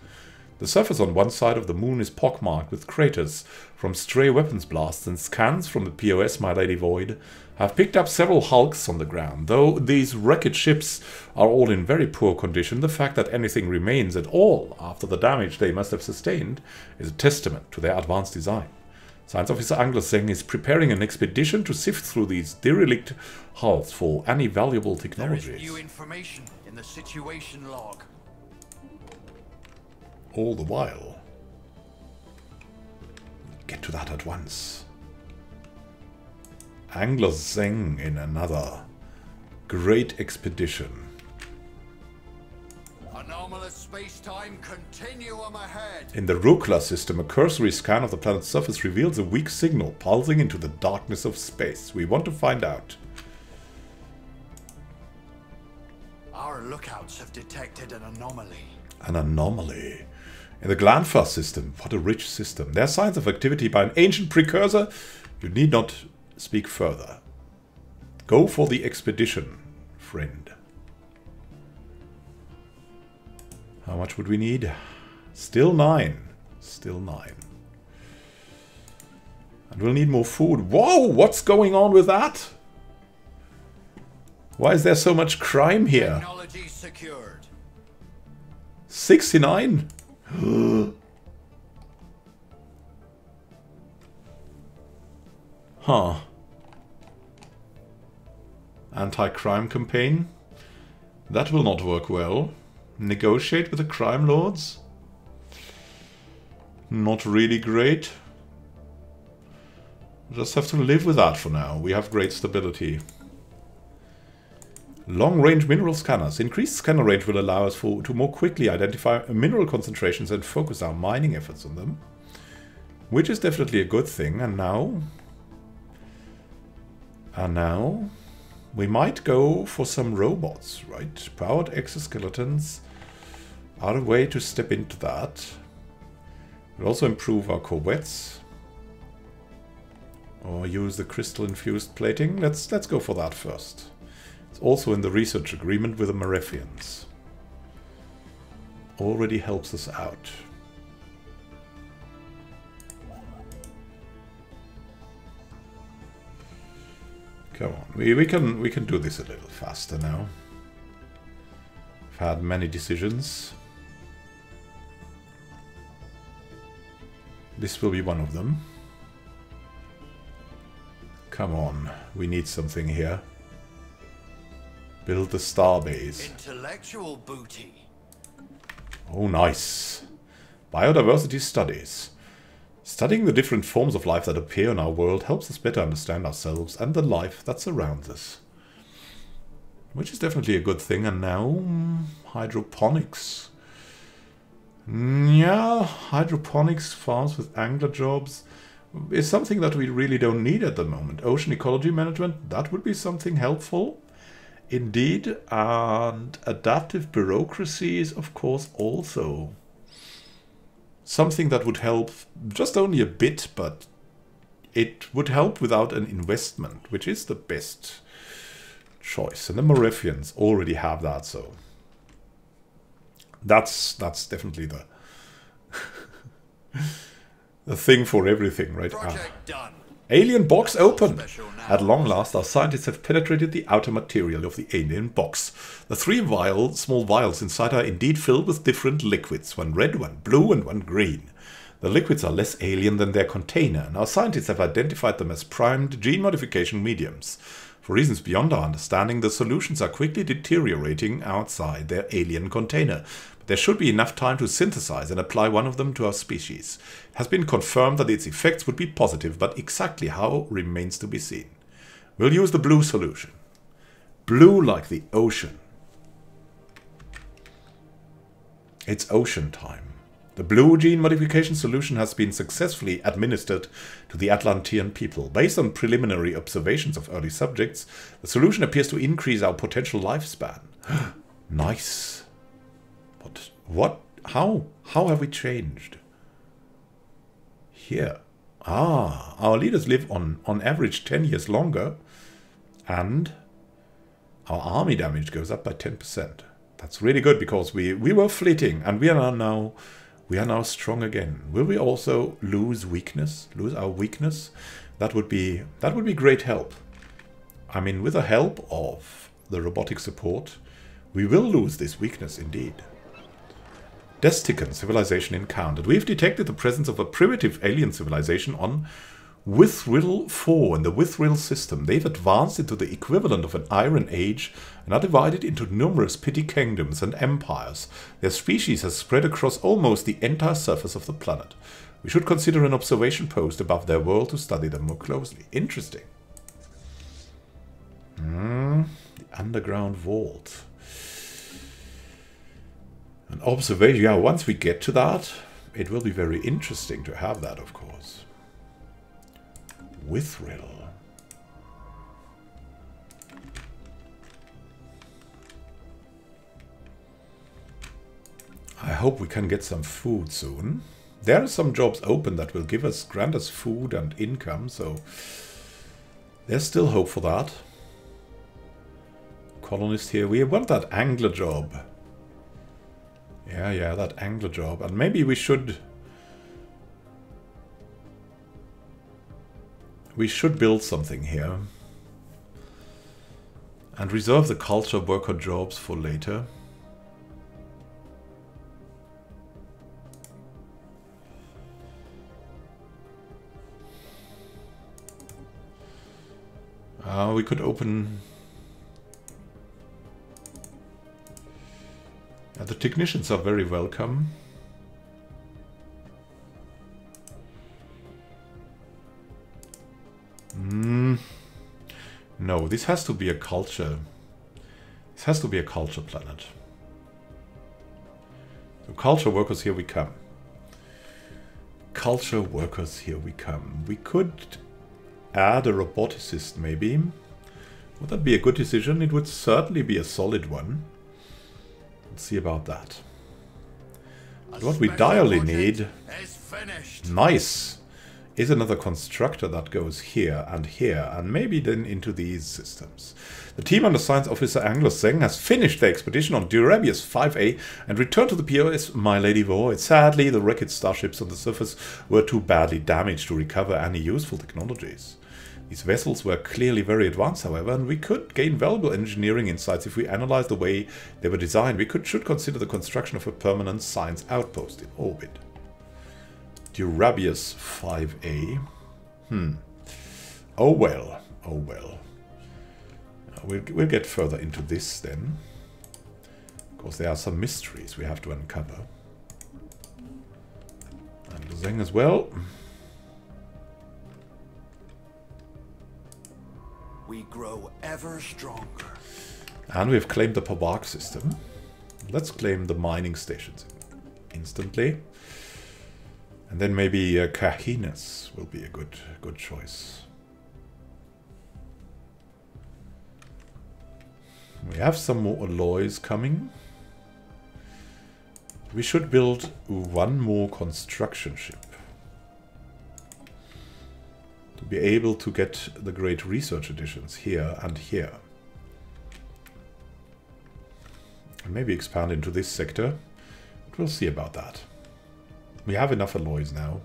The surface on one side of the moon is pockmarked with craters from stray weapons blasts, and scans from the POS My Lady Void have picked up several hulks on the ground. Though these wrecked ships are all in very poor condition, the fact that anything remains at all after the damage they must have sustained is a testament to their advanced design. Science Officer Angler-Zeng is preparing an expedition to sift through these derelict hulls for any valuable technologies. There is new information in the situation log. All the while. Get to that at once. Angler-Zeng in another great expedition. Anomalous space-time continuum ahead. In the Rukla system, a cursory scan of the planet's surface reveals a weak signal pulsing into the darkness of space. We want to find out. Our lookouts have detected an anomaly. An anomaly. In the Glanfa system, what a rich system. There are signs of activity by an ancient precursor. You need not speak further. Go for the expedition, friend. How much would we need? Still 9. Still 9. And we'll need more food. Whoa! What's going on with that? Why is there so much crime here? Technology secured. 69? Huh. Anti-crime campaign? That will not work well. Negotiate with the crime lords? Not really great. Just have to live with that for now. We have great stability. Long-range mineral scanners. Increased scanner range will allow us to more quickly identify mineral concentrations and focus our mining efforts on them. Which is definitely a good thing. And now... we might go for some robots, right? Powered exoskeletons are a way to step into that. We'll also improve our corvettes. Or use the crystal-infused plating. Let's go for that first. It's also in the research agreement with the Marefians. Already helps us out. Come on, we can do this a little faster now. I've had many decisions. This will be one of them. Come on, we need something here. Build the starbase. Intellectual booty. Oh, nice. Biodiversity studies. Studying the different forms of life that appear in our world helps us better understand ourselves and the life that surrounds us. Which is definitely a good thing. And now, hydroponics. Yeah, hydroponics farms with angler jobs is something that we really don't need at the moment. Ocean ecology management, that would be something helpful. Indeed. And adaptive bureaucracy is, of course, also something that would help just only a bit, but it would help without an investment, which is the best choice. And the Marefians already have that, so that's definitely the the thing for everything, right? Project done. Alien box open! At long last, our scientists have penetrated the outer material of the alien box. The 3 small vials inside are indeed filled with different liquids, one red, one blue, and one green. The liquids are less alien than their container, and our scientists have identified them as primed gene modification mediums. For reasons beyond our understanding, the solutions are quickly deteriorating outside their alien container. There should be enough time to synthesize and apply one of them to our species. It has been confirmed that its effects would be positive, but exactly how remains to be seen. We'll use the blue solution. Blue like the ocean. It's ocean time. The blue gene modification solution has been successfully administered to the Atlantean people. Based on preliminary observations of early subjects, the solution appears to increase our potential lifespan. Nice. But what? How? How have we changed? Here. Ah, our leaders live on average 10 years longer, and our army damage goes up by 10%. That's really good because we were fleeting, and we are now strong again. Will we also lose our weakness? That would be great help. I mean, with the help of the robotic support, we will lose this weakness indeed. Destican civilization encountered. We've detected the presence of a primitive alien civilization on Withril 4 in the Withril system. They've advanced into the equivalent of an Iron Age and are divided into numerous petty kingdoms and empires. Their species has spread across almost the entire surface of the planet. We should consider an observation post above their world to study them more closely. Interesting. The underground vault. An observation. Yeah, once we get to that, it will be very interesting to have that, of course. Withril. I hope we can get some food soon. There are some jobs open that will grant us food and income, so there's still hope for that. Colonist here. We want that angler job. Yeah, that angler job. And maybe we should build something here. And reserve the culture worker jobs for later. We could open... the technicians are very welcome. No, this has to be a culture has to be a culture planet. So culture workers, here we come. Culture workers, here we come. We could add a roboticist, maybe. Would that be a good decision? It would certainly be a solid one. Let's see about that. But what we direly need, nice, is another constructor that goes here, and maybe then into these systems. The team under Science Officer Anglo Zeng has finished their expedition on Durabius 5A and returned to the POS My Lady Void. Sadly, the wrecked starships on the surface were too badly damaged to recover any useful technologies. These vessels were clearly very advanced, however, and we could gain valuable engineering insights if we analyzed the way they were designed. We should consider the construction of a permanent science outpost in orbit. Durabius 5A. Oh well. Oh well. We'll get further into this then. Because there are some mysteries we have to uncover. And Zeng as well. We grow ever stronger. And we've claimed the Pabark system. Let's claim the mining stations instantly. And then maybe Kahinas will be a good choice. We have some more alloys coming. We should build one more construction ship to be able to get the great research editions here and here. And maybe expand into this sector. But we'll see about that. We have enough alloys now.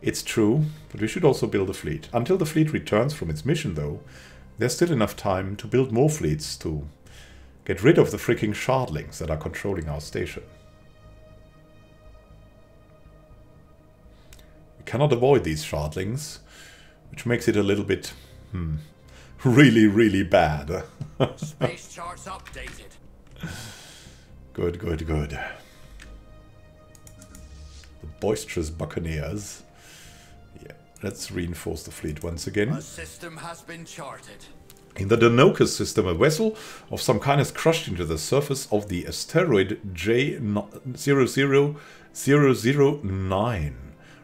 It's true, but we should also build a fleet. Until the fleet returns from its mission, though, there's still enough time to build more fleets to get rid of the freaking shardlings that are controlling our station. We cannot avoid these shardlings, which makes it a little bit, really, really bad. Space charts updated. Good, good, good. The boisterous buccaneers. Yeah, let's reinforce the fleet once again. A system has been charted. In the Denokas system, a vessel of some kind has crashed into the surface of the asteroid J00009.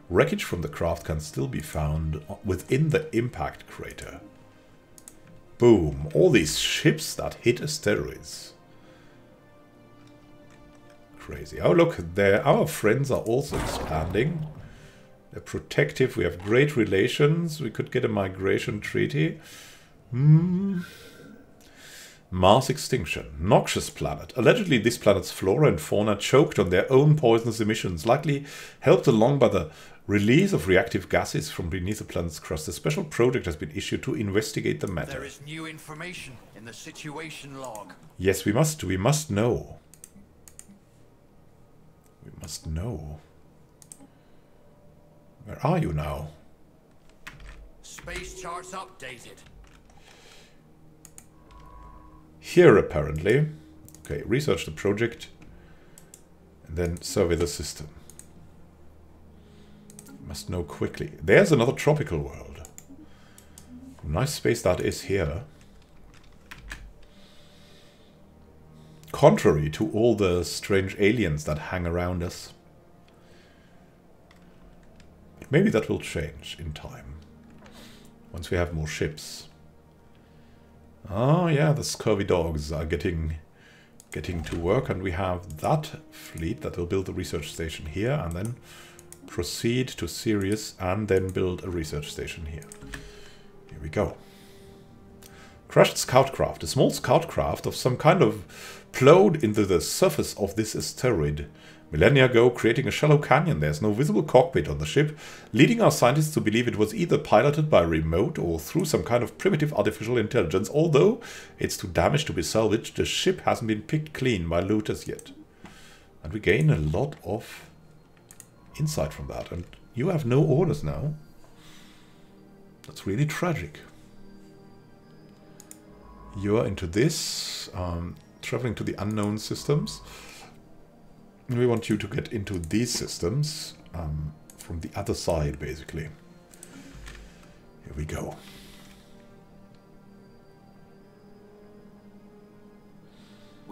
Wreckage from the craft can still be found within the impact crater. Boom. All these ships that hit asteroids. Crazy. Oh, look, there. Our friends are also expanding. They're protective. We have great relations. We could get a migration treaty. Mars extinction. Noxious planet. Allegedly, this planet's flora and fauna choked on their own poisonous emissions, likely helped along by the release of reactive gases from beneath the planet's crust. A special project has been issued to investigate the matter. There is new information in the situation log. Yes, we must know. We must know. Where are you now? Space charts updated. Here, apparently. Okay, research the project. And then survey the system. Must know quickly. There's another tropical world. Nice space that is here. Contrary to all the strange aliens that hang around us. But maybe that will change in time. Once we have more ships. Oh yeah, the scurvy dogs are getting to work, and we have that fleet that will build a research station here and then proceed to Sirius and then build a research station here. Here we go. Crashed scout craft. A small scout craft of some kind of plowed into the surface of this asteroid millennia ago, creating a shallow canyon. There's no visible cockpit on the ship, leading our scientists to believe it was either piloted by a remote or through some kind of primitive artificial intelligence. Although it's too damaged to be salvaged, the ship hasn't been picked clean by looters yet. And we gain a lot of insight from that. And you have no orders now. That's really tragic. You are into this, traveling to the unknown systems. We want you to get into these systems from the other side, basically. Here we go.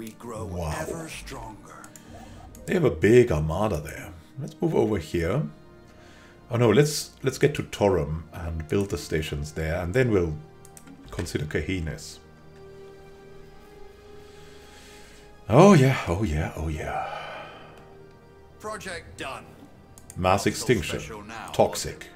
we grow Wow. ever stronger. They have a big armada there. Let's move over here. Oh no, let's get to Torum and build the stations there, and then we'll consider Kahines. Oh yeah, oh yeah, oh yeah. Project done. Mass extinction. Toxic.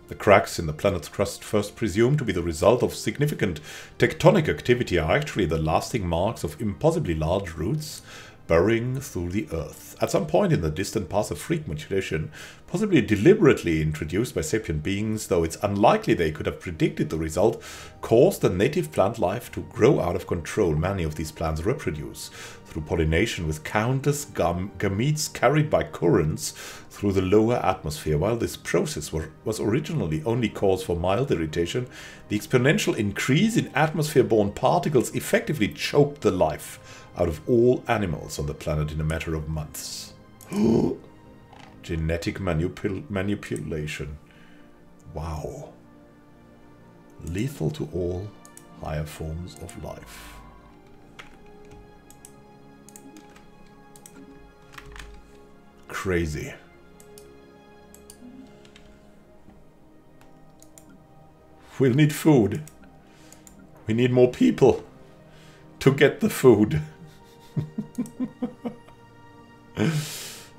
The cracks in the planet's crust, first presumed to be the result of significant tectonic activity, are actually the lasting marks of impossibly large roots burrowing through the Earth. At some point in the distant past, a freak mutilation, possibly deliberately introduced by sapient beings, though it's unlikely they could have predicted the result, caused the native plant life to grow out of control. Many of these plants reproduce through pollination with countless gametes carried by currents through the lower atmosphere. While this process was originally only cause for mild irritation, the exponential increase in atmosphere-borne particles effectively choked the life out of all animals on the planet in a matter of months. Genetic manipulation. Wow. Lethal to all higher forms of life. Crazy. We'll need food. We need more people to get the food.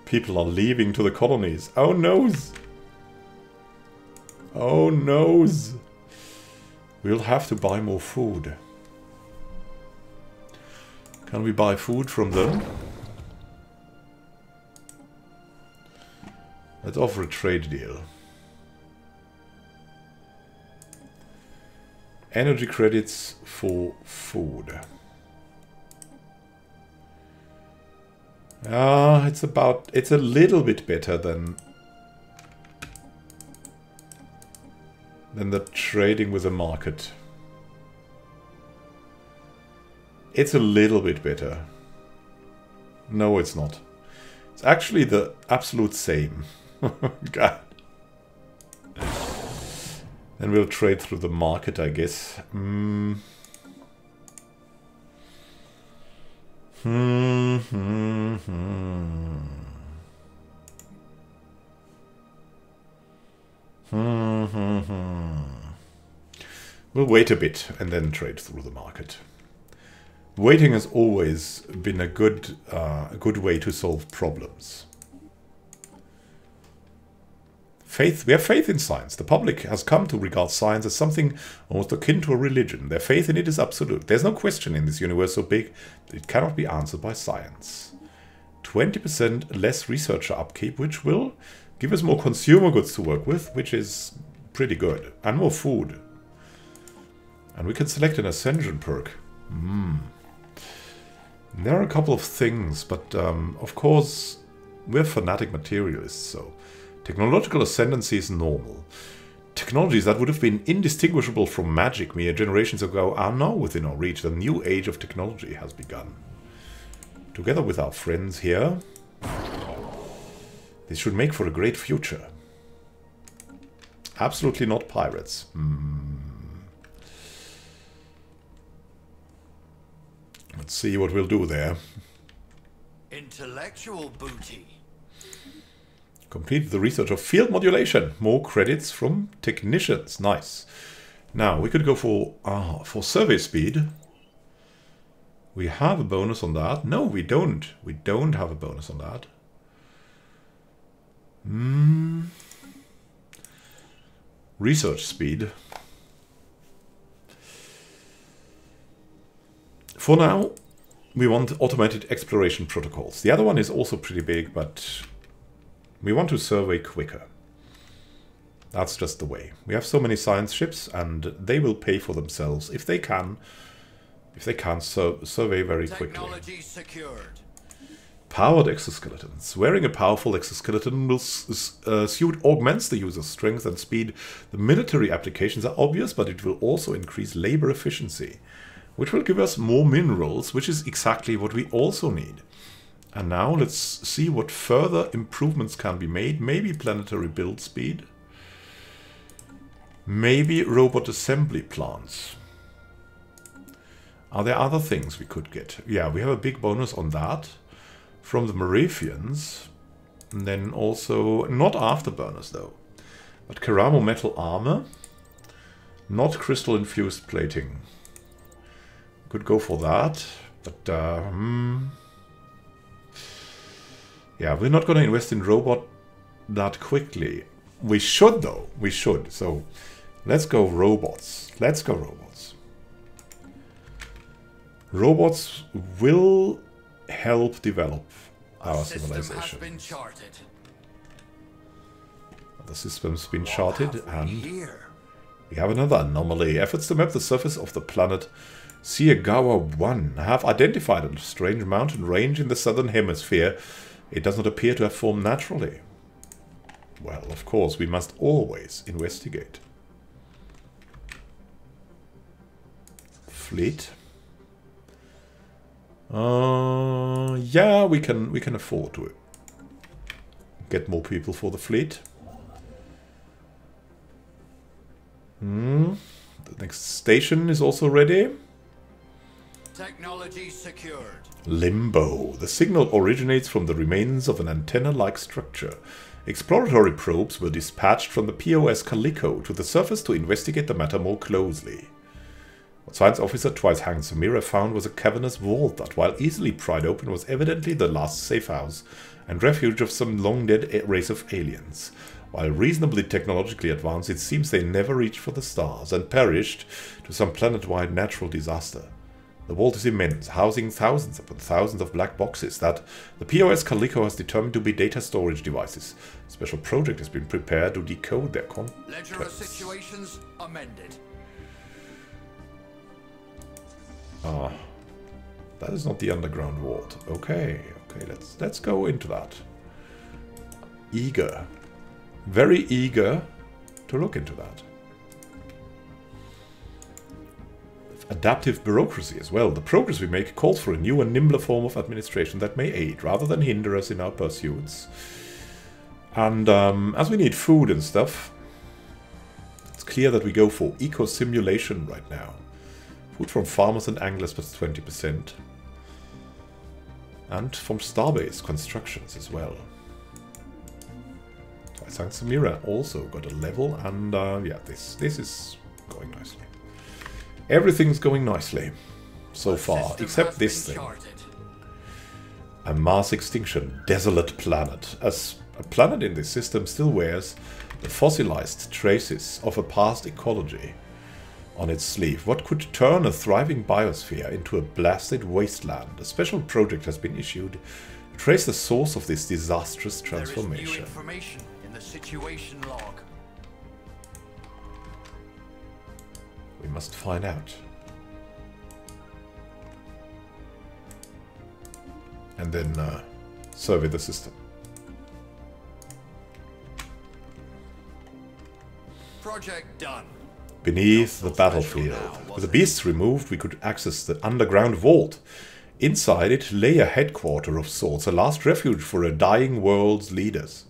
People are leaving to the colonies. Oh noes! Oh noes! We'll have to buy more food. Can we buy food from them? Let's offer a trade deal. Energy credits for food. It's a little bit better than the trading with the market. It's a little bit better. No, it's not. It's actually the absolute same. God. Then we'll trade through the market, I guess. We'll wait a bit and then trade through the market. Waiting has always been a good way to solve problems. Faith, we have faith in science. The public has come to regard science as something almost akin to a religion. Their faith in it is absolute. There's no question in this universe so big that it cannot be answered by science. 20% less researcher upkeep, which will give us more consumer goods to work with, which is pretty good. And more food. And we can select an Ascension perk. There are a couple of things, but of course we're Fanatic Materialists, so technological ascendancy is normal. Technologies that would have been indistinguishable from magic mere generations ago are now within our reach. The new age of technology has begun. Together with our friends here, this should make for a great future. Absolutely not pirates. Let's see what we'll do there. Intellectual booty. Complete the research of field modulation. More credits from technicians. Nice. Now we could go for survey speed. We have a bonus on that. No, we don't. We don't have a bonus on that. Research speed. For now, we want automated exploration protocols. The other one is also pretty big, but we want to survey quicker. That's just the way. We have so many science ships, and they will pay for themselves if they can survey very quickly. Technology secured. Powered exoskeletons. Wearing a powerful exoskeleton will suit augments the user's strength and speed. The military applications are obvious, but it will also increase labor efficiency, which will give us more minerals, which is exactly what we also need. And now let's see what further improvements can be made. Maybe planetary build speed. Maybe robot assembly plants. Are there other things we could get? Yeah, we have a big bonus on that from the Moravians. And then also, not afterburners though, but Keramo metal armor, not crystal infused plating. Could go for that, but yeah, we're not going to invest in robot that quickly. We should though, we should. So let's go robots. Let's go robots. Robots will help develop our civilization. The system's been charted, and we have another anomaly. Efforts to map the surface of the planet Civics 1 have identified a strange mountain range in the southern hemisphere. It does not appear to have formed naturally. Well, of course, we must always investigate. Fleet. Yeah, we can afford to get more people for the fleet. The next station is also ready. Technology secured. Limbo. The signal originates from the remains of an antenna-like structure. Exploratory probes were dispatched from the POS Calico to the surface to investigate the matter more closely. What Science Officer Twice Hanged Samira found was a cavernous vault that, while easily pried open, was evidently the last safe house and refuge of some long-dead race of aliens. While reasonably technologically advanced, it seems they never reached for the stars and perished to some planet-wide natural disaster. The vault is immense, housing thousands upon thousands of black boxes that the POS Calico has determined to be data storage devices. A special project has been prepared to decode their contents. Ledger of situations amended. Ah, that is not the underground vault. Okay, let's go into that. Eager, very eager to look into that. Adaptive bureaucracy as well. The progress we make calls for a new and nimbler form of administration that may aid rather than hinder us in our pursuits. And as we need food and stuff, it's clear that we go for eco-simulation right now. Food from farmers and anglers plus 20%. And from starbase constructions as well. Twice Samira also got a level, and yeah, this is going nicely. Everything's going nicely so far, except this thing. A mass extinction, desolate planet. As a planet in this system still wears the fossilized traces of a past ecology on its sleeve. What could turn a thriving biosphere into a blasted wasteland? A special project has been issued to trace the source of this disastrous transformation. There is new information in the situation log. We must find out. And then survey the system. Project done. Beneath the battlefield. With the beasts removed, we could access the underground vault. Inside it lay a headquarter of sorts, a last refuge for a dying world's leaders.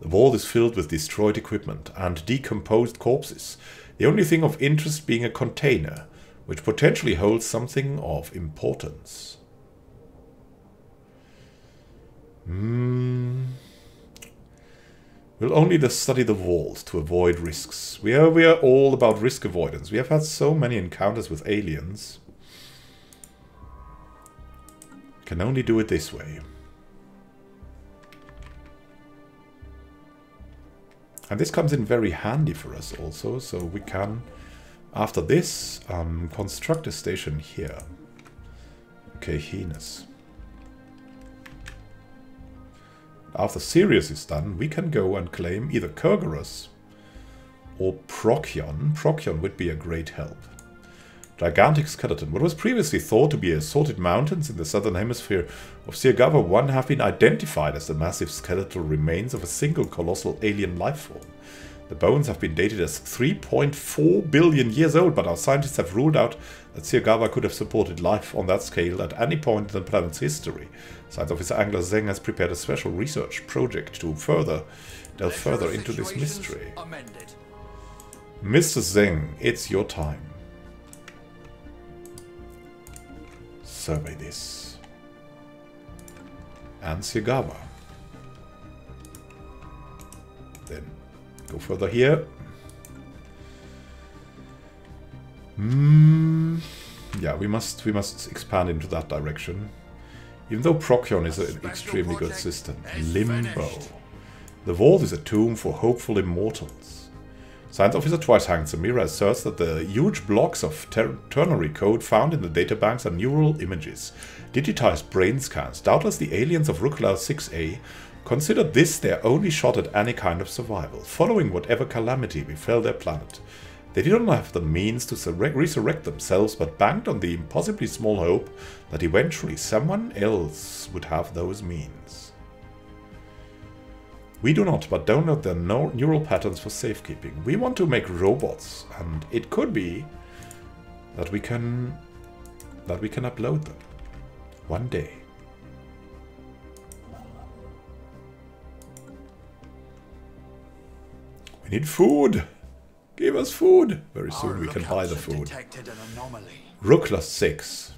The vault is filled with destroyed equipment and decomposed corpses. The only thing of interest being a container, which potentially holds something of importance. We'll only study the vault to avoid risks. We are all about risk avoidance. We have had so many encounters with aliens. Can only do it this way. And this comes in very handy for us also, so we can, after this, construct a station here. Okay, heinous. After Sirius is done, we can go and claim either Kurgerus or Procyon. Procyon would be a great help. Gigantic skeleton. What was previously thought to be assorted mountains in the southern hemisphere of Civics 1 have been identified as the massive skeletal remains of a single colossal alien lifeform. The bones have been dated as 3.4 billion years old, but our scientists have ruled out that Civics could have supported life on that scale at any point in the planet's history. Science Officer Angler Zeng has prepared a special research project to delve further into this mystery. Mr. Zeng, it's your time. survey this. And Sigawa. Then go further here. Yeah, we must expand into that direction. Even though Procyon is an extremely good system. Limbo. The vault is a tomb for hopeful immortals. Science Officer Twice Hanged Samira asserts that the huge blocks of ternary code found in the databanks are neural images, digitized brain scans. Doubtless the aliens of Rukla 6A considered this their only shot at any kind of survival, following whatever calamity befell their planet. They didn't have the means to resurrect themselves, but banked on the impossibly small hope that eventually someone else would have those means. We do not, but download their neural patterns for safekeeping. We want to make robots, and it could be that we can upload them one day. We need food. Give us food! Very soon we can buy the food. Rukla 6.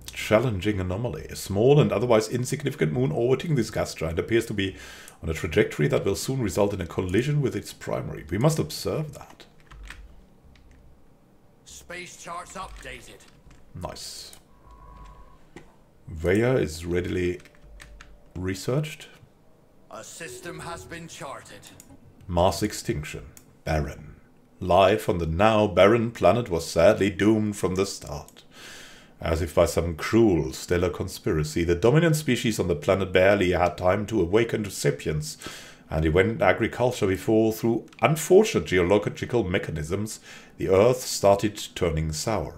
Challenging anomaly. A small and otherwise insignificant moon orbiting this gas giant appears to be on a trajectory that will soon result in a collision with its primary. We must observe that. Space charts updated. Nice. Veya is readily researched. A system has been charted. Mass extinction. Barren. Life on the now barren planet was sadly doomed from the start. As if by some cruel stellar conspiracy, the dominant species on the planet barely had time to awaken to sapience and invent agriculture before, through unfortunate geological mechanisms, the Earth started turning sour.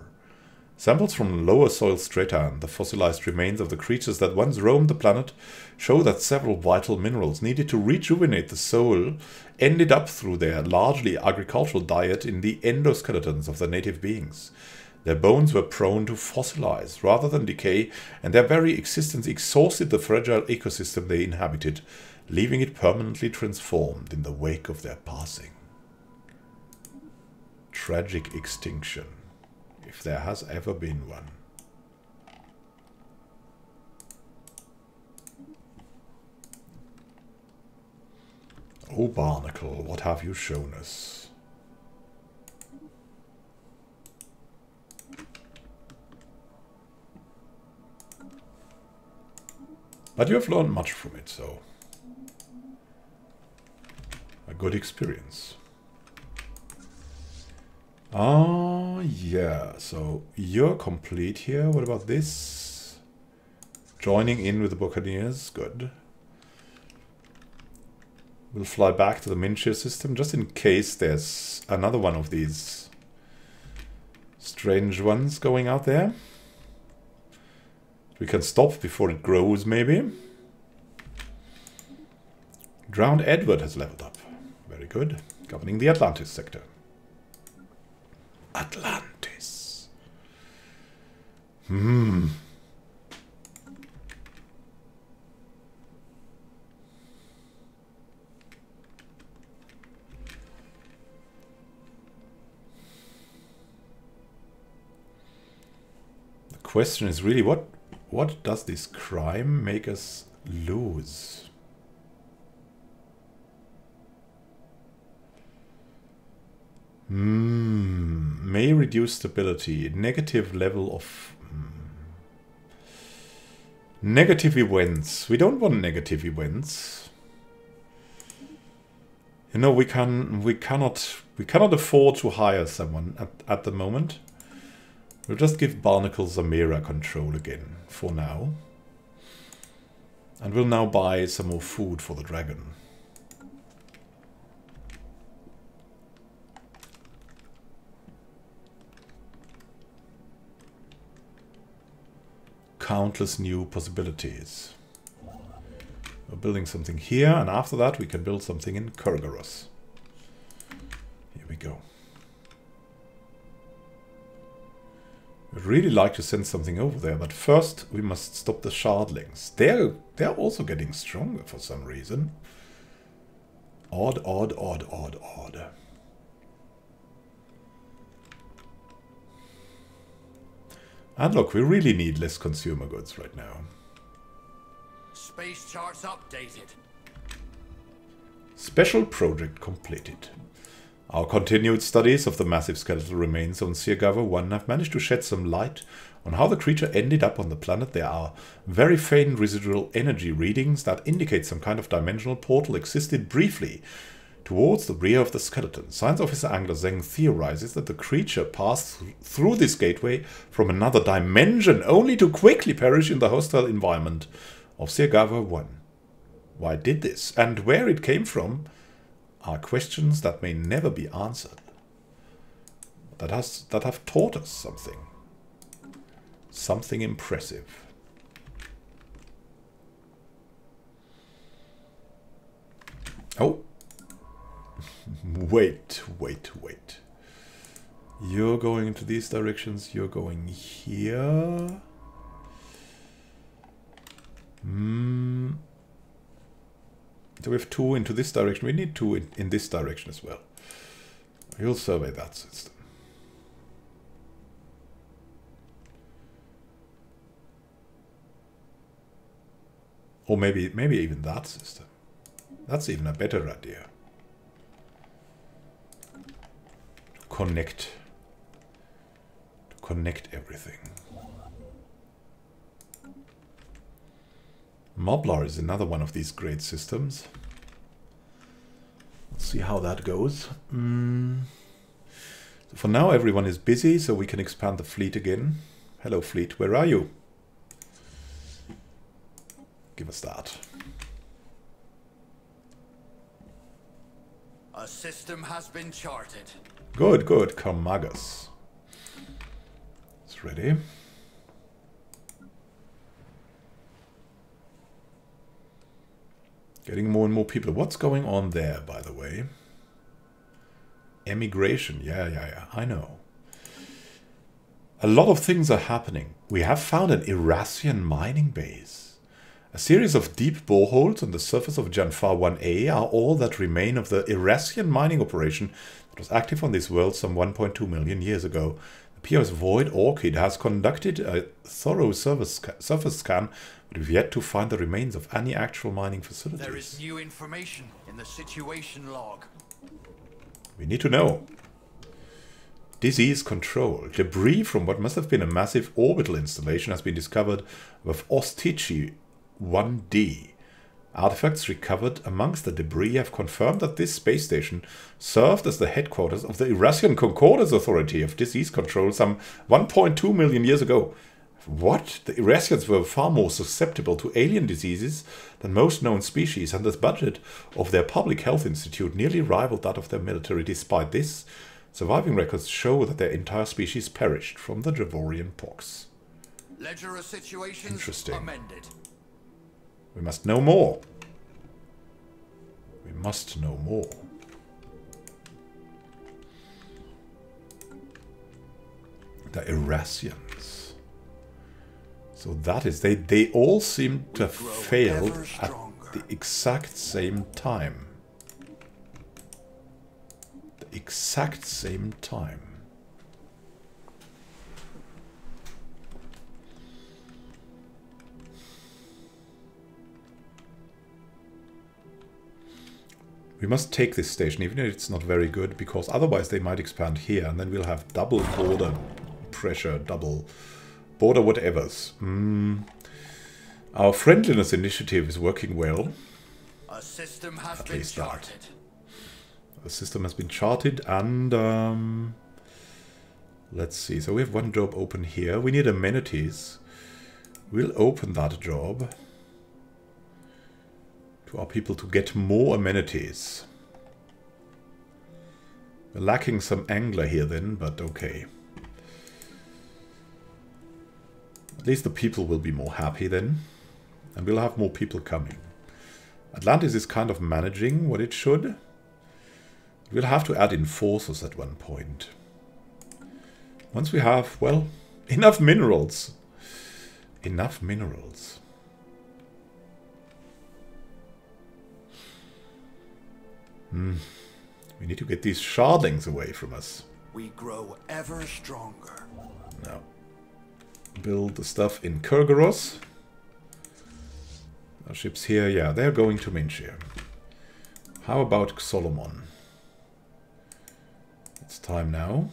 Samples from lower soil strata and the fossilized remains of the creatures that once roamed the planet show that several vital minerals needed to rejuvenate the soul ended up through their largely agricultural diet in the endoskeletons of the native beings. Their bones were prone to fossilize rather than decay, and their very existence exhausted the fragile ecosystem they inhabited, leaving it permanently transformed in the wake of their passing. Tragic extinction. If there has ever been one. Oh, Barnacle, what have you shown us? But you have learned much from it, so a good experience. Oh, yeah, so you're complete here. What about this? Joining in with the Buccaneers, good. We'll fly back to the Minshir system, just in case there's another one of these strange ones going out there. We can stop before it grows, maybe. Drowned Edward has leveled up. Very good. Governing the Atlantis sector. Atlantis. The question is really, what does this crime make us lose? May reduce stability. Negative level of... Negative events. We don't want negative events. You know, we cannot afford to hire someone at the moment. We'll just give Barnacle Zamira control again for now. And we'll now buy some more food for the dragon. Countless new possibilities. We're building something here, and after that we can build something in Kurgaros. Here we go. I'd really like to send something over there, but first we must stop the shardlings. They're also getting stronger for some reason. Odd, odd, odd, odd, odd. And look, we really need less consumer goods right now. Space charts updated. Special project completed. Our continued studies of the massive skeletal remains on Civics 1 have managed to shed some light on how the creature ended up on the planet. There are very faint residual energy readings that indicate some kind of dimensional portal existed briefly towards the rear of the skeleton. Science Officer Angler Zeng theorizes that the creature passed through this gateway from another dimension, only to quickly perish in the hostile environment of Civics 1. Why did this, and where it came from, are questions that may never be answered. That have taught us something. Something impressive. Oh. Wait. You're going into these directions. You're going here. So we have 2 into this direction. We need 2 in this direction as well. We'll survey that system. Or maybe even that system. That's even a better idea. Connect everything. Moblar is another one of these great systems. Let's see how that goes. So for now everyone is busy, so we can expand the fleet again. Hello fleet, where are you? Give us that. A system has been charted. Good, good. Carmagus. It's ready. Getting more and more people. What's going on there, by the way? Emigration. Yeah. I know. A lot of things are happening. We have found an Irasian mining base. A series of deep boreholes on the surface of Janfar 1A are all that remain of the Irasian mining operation that was active on this world some 1.2 million years ago. The POS Void Orchid has conducted a thorough surface scan, but we've yet to find the remains of any actual mining facilities. There is new information in the situation log. We need to know. Disease control. Debris from what must have been a massive orbital installation has been discovered with Ostichi 1D. Artifacts recovered amongst the debris have confirmed that this space station served as the headquarters of the Irasian Concordance Authority of Disease Control some 1.2 million years ago. What? The Irasians were far more susceptible to alien diseases than most known species, and the budget of their public health institute nearly rivaled that of their military. Despite this, surviving records show that their entire species perished from the Dravorian pox. Ledger of situations Interesting. amended. We must know more. We must know more. The Irasians. So that is, they all seem to have failed at the exact same time. The exact same time. We must take this station, even if it's not very good, because otherwise they might expand here, and then we'll have double border pressure, double border whatevers. Our friendliness initiative is working well. A system has been charted. The system has been charted, and let's see. So we have one job open here. We need amenities. We'll open that job to our people to get more amenities. We're lacking some angler here then, but okay. At least the people will be more happy then. And we'll have more people coming. Atlantis is kind of managing what it should. We'll have to add enforcers at one point. Once we have, well, enough minerals. Enough minerals. We need to get these shardlings away from us. We grow ever stronger. No. build the stuff in Kurgaros. Our ships here, yeah, they're going to Minchir. How about Solomon? It's time now.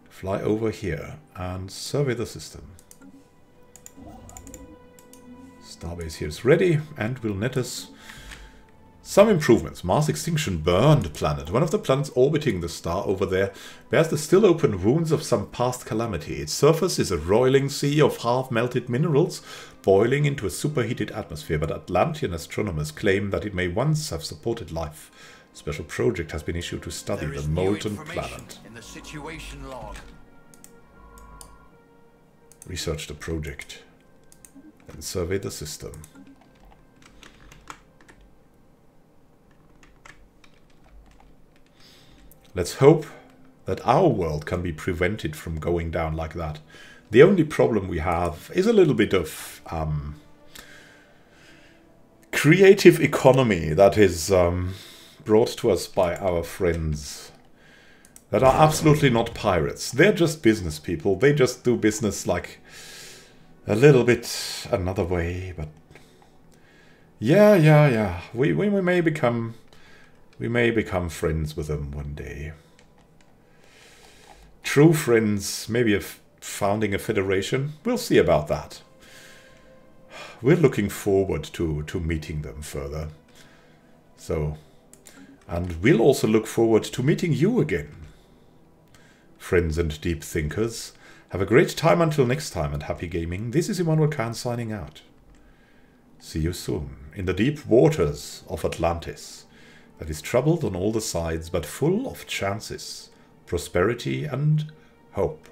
Fly over here and survey the system. Starbase here is ready and will net us some improvements. Mass extinction burned planet. One of the planets orbiting the star over there bears the still open wounds of some past calamity. Its surface is a roiling sea of half-melted minerals boiling into a superheated atmosphere, but Atlantean astronomers claim that it may once have supported life. A special project has been issued to study the molten planet. In the situation log. Research the project and survey the system. Let's hope that our world can be prevented from going down like that. The only problem we have is a little bit of creative economy that is brought to us by our friends that are absolutely not pirates. They're just business people. They just do business like a little bit another way. But yeah. We may become friends with them one day. True friends, maybe founding a federation. We'll see about that. We're looking forward to meeting them further. So, and we'll also look forward to meeting you again. Friends and deep thinkers, have a great time until next time and happy gaming. This is Immanuel Khan signing out. See you soon in the deep waters of Atlantis, that is troubled on all the sides but full of chances, prosperity and hope.